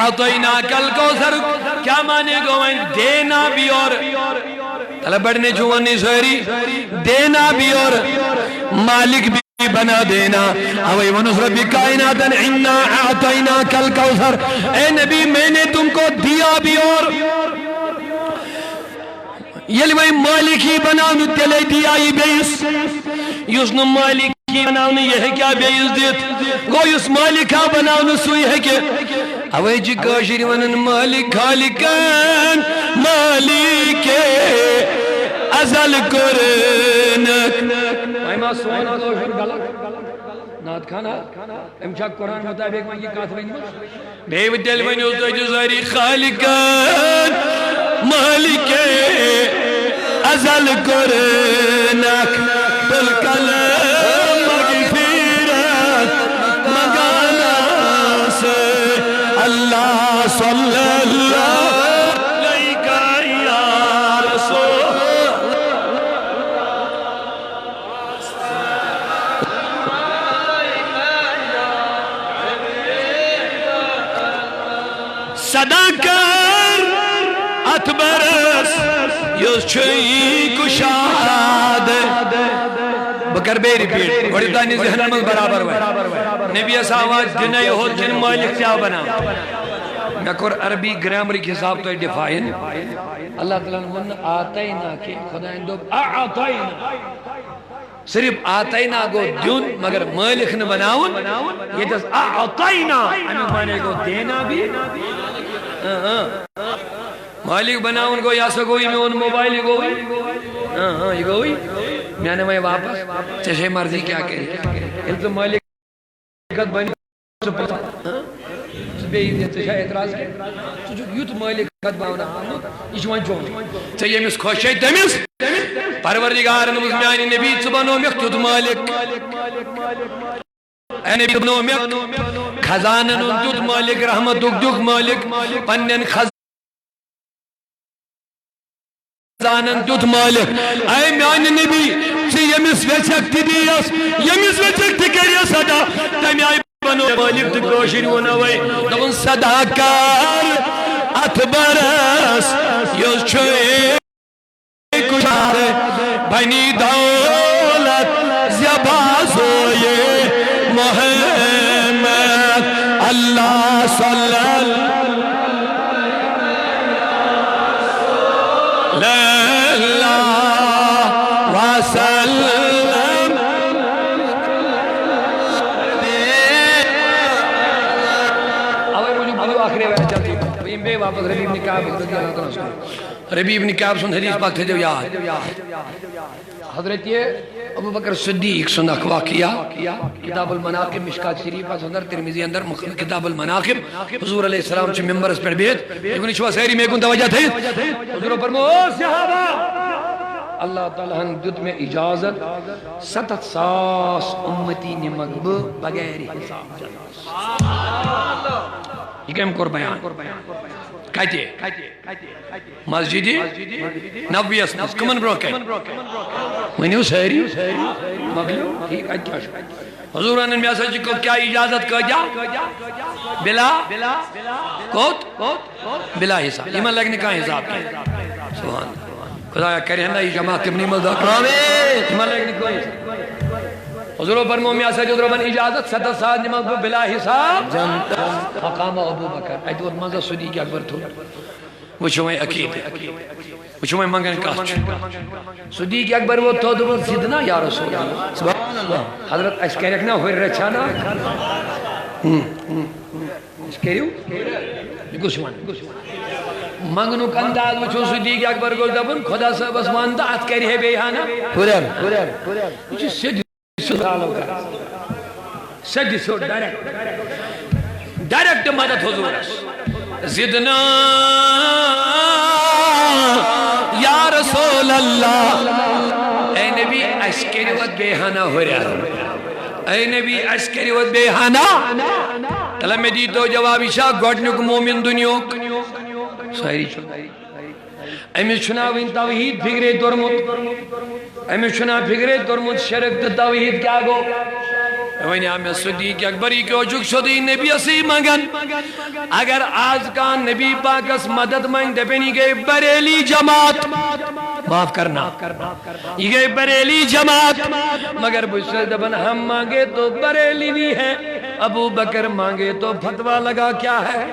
اعطینا کل کوثر کیا مانے گو دینا بھی اور طلب بڑھنے چوانی سوری دینا بھی اور مالک بھی بنا دینا اوئی ونصر بی کائناتن انا اعطینا کل کوثر اے نبی میں نے تم کو دیا بھی اور یہ لئے مالک ہی بنا نتلے دیا ہی بیس یسن مالک مالکی بناؤن یہ ہے کیا بے عزت گو اس مالکہ بناؤن سوئی ہے کہ اوے جی کاشر ونن مالک خالقان مالک ازل کرنک مائمہ سونا کاشر غلط نات کھانا امچا قرآن مطابق میں یہ کہا تھا بے ودل ونیو تو زاری خالقان مالک ازل کرنک بالکلام مغفرت مگانا سے اللہ صلی اللہ علیہ یا رسول صدا کر اتبرس یوز چھئی کشاد بکر بے ریپیٹ بڑی دانی ذہن میں برابر ہوئے نبی اساوات دنائی ہو جن مالک کیا بنا میں کور عربی گرامر کی حساب تو ڈیفائن اللہ تعالیٰ نے من آتائینا کہ خدا اندو آتائینا صرف آتائینا گو دیون مگر مالک نے بناون یہ جس آتائینا ہمیں مانے کو دینا بھی مالک بناون کو یا سکوئی میں ان موبائل گوئی یہ گوئی میں نے میں واپس چشے مرضی کیا کری یہ تو مالکت بنی بے چشے اعتراض کی یوت مالکت باونا یہ چوان چون چاہیے میں اس خوش ہے تمیز پروردگار نمز میانی نبی چبانو میں تود مالک اے نبی بنو میں خزانن تود مالک رحمت دک مالک پنن خزانن تود مالک اے میانی نبی چی یمس ویچک تی دیس یمس ویچک تی کریس صدا تمی آئی بنو مالک تی کوشن ونوی دون صدا کار اتبرس یوز چھوئے کشار بنی دولت زبازوئے محمد اللہ صلی اللہ وسلم اوہ مجھے بھلو آخری وقت چلتی ہے بے واپس ربیب نے کہا ربیب نے کہا سن حدیث پاک تھے جو یاد حضرت یہ ابو بکر صدیق سن اقوا کیا کتاب المناقب مشکات شریفہ سندر ترمیزی اندر کتاب المناقب حضور علیہ السلام چھ ممبر اس پر بیت لیکن شوہ سہری میں کن توجہ تھے حضور پر او صحابہ اللہ تعالیٰ ہن دد میں اجازت 700 امتی نمگب بغیر حساب جناس یہ کم کر بیان کہتے مسجدی نبی اسمس کمن بروکے منیو سہری مغلو ٹھیک اچھا حضور انہوں نے ایسا کو کیا اجازت کہا جا بلا کوت بلا حساب ایمان لگنے کا حساب کیا سبحان خدایا کرے ہنہ یہ جماعت ابنی ملدہ ایمان لگنے کوئی حضور فرمو میں ایسا جو دربان اجازت 7 سال نماز بلا حساب فقام ابو بکر ایت وقت منظر صدیق اکبر تھو وہ چھوئے عقید وہ چھوئے منگن کاچ صدیق اکبر وہ تو دربان سیدنا یا رسول اللہ سبحان اللہ حضرت اس کہہ رکھنا ہوئے رچانا اس کہہ رہو گسوان منگنو کنداز وہ چھو صدیق اکبر کو دبن خدا صاحب اسمان دا ات کہہ رہے بیہانا پورا سید سجی سو ڈائریکٹ مدد حضور زدنا یا رسول اللہ اے نبی اشکری وقت بیہانہ ہو رہا اے نبی اشکری وقت بیہانہ تلہ میں دی تو جوابی شاہ گوڑنک مومن دنیوک سہری چھو امی چناوین توحید فکرے درمت امی چنا فکرے درمت شرک توحید کیا گو وینی آمی صدیق اکبری کیوں چک شدی نبی اسی مگن اگر آج کا نبی پاکس مدد مانگ دپنی گئے بریلی جماعت معاف کرنا یہ گئے بریلی جماعت مگر بشر دبن ہم مانگے تو بریلی نہیں ہے ابو بکر مانگے تو فتوہ لگا کیا ہے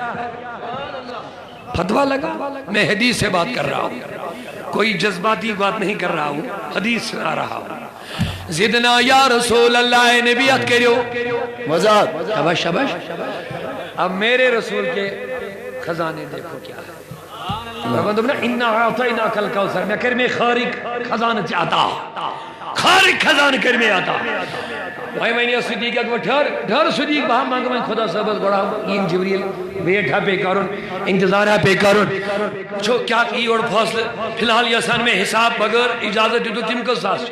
فتوہ لگا میں حدیث سے بات کر رہا ہوں کوئی جذباتی بات نہیں کر رہا ہوں حدیث سنا رہا ہوں زدنا یا رسول اللہ نبیت کریو مزاق شبش شبش اب میرے رسول کے خزانے دیکھو کیا ہے اِنَّا عَطَيْنَاكَ الْكَوْثَرَ میں کر میں خارق خزانہ چاہتا خارق خزانہ کر میں آتا بھائی میں نے صدیق اکبر ڈھر صدیق بہا مانگا میں خدا صحبت گوڑا این جبریل بیٹھا پہ کرن انتظارہ پہ کرن چھو کیا کی اور فاصل فی الحال یسان میں حساب بغیر اجازت دیتو تم کو ساس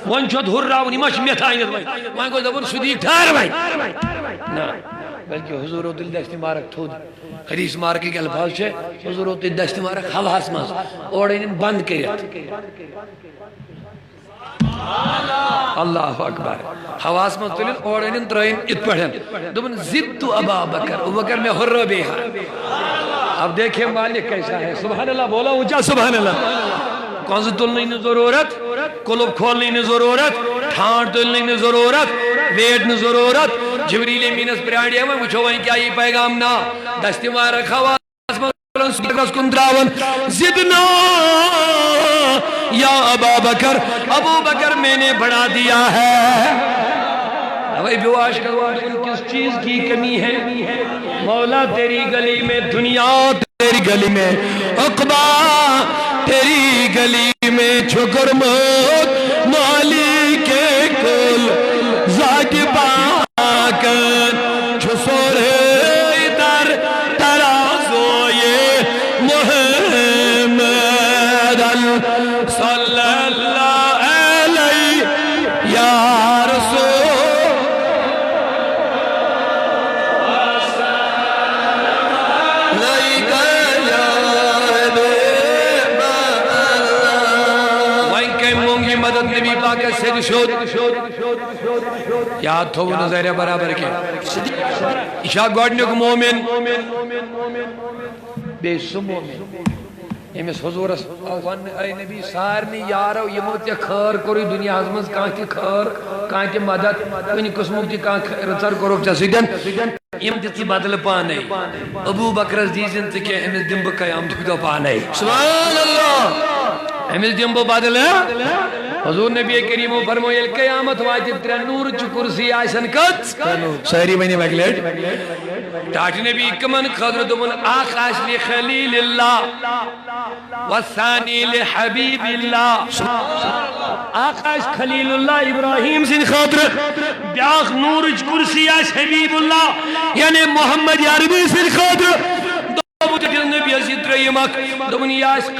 وان چھو دھر رہا ونی ماش میتھا آئینت بھائی وان کو دبر صدیق ٹھار بھائی نا بلکہ حضور و دل دست مارک تھود حدیث مارکی کے الفاظ چھے حضور و دل دست مارک حواس ماز اور انہیں بند کریت اللہ اکبر حواس ماز تلین اور انہیں ترائن ات پڑھن دبن زدت ابا بکر ابو بکر میں حر بیہا اب دیکھیں مالک کیسا ہے سبحان اللہ بولا اونچا سبحان اللہ کون سے تلنے کی ضرورت کلب کھولنے کی ضرورت ٹھانٹ تلنے کی ضرورت ویٹ کی ضرورت جبریل امینس پریاڑی ہے مجھو وہیں کیا یہ پیغام نا دستی مارا خواس مولن کندراون زدنا یا ابا بکر ابو بکر میں نے بڑھا دیا ہے بھائی بیواش کروا کس چیز کی کمی ہے مولا تیری گلی میں دنیا تیری گلی میں عقبہ تیری گلی میں چھکر موت مالی کے کل زاکی پاکن چھسورے در ترازو یہ محمد صلی اللہ علیہ یا رسول نبی پاک سے شود یاد تھو وہ نظر برابر کے اشاہ گوڑنک مومن بے سو مومن امیس حضور ون اے نبی سارنی یارو یہ موتی خیر کوری دنیا حضمز کانتی خیر کانتی مدد کنی قسموں کی کانتی رچر کرو چا سیدن یم دیتی بدل پانے ابو بکر دیزن تکے امیس دن بکیام دکھتا پانے سبحان اللہ امیس دن بدل حضور نبی کریم و فرمویل قیامت واجد ترہ نور چو کرسی آئیسن کت سہری بینی بیکلیٹ ٹاٹ نبی کمن خضر دمون آخاش لی خلیل اللہ والثانی لحبیب اللہ آخاش خلیل اللہ ابراہیم سن خضر بیاخ نور چو کرسی آئیس حبیب اللہ یعنی محمد عربی سن خضر دو بودت نبی عزیز ترہ یمک دمون آئیس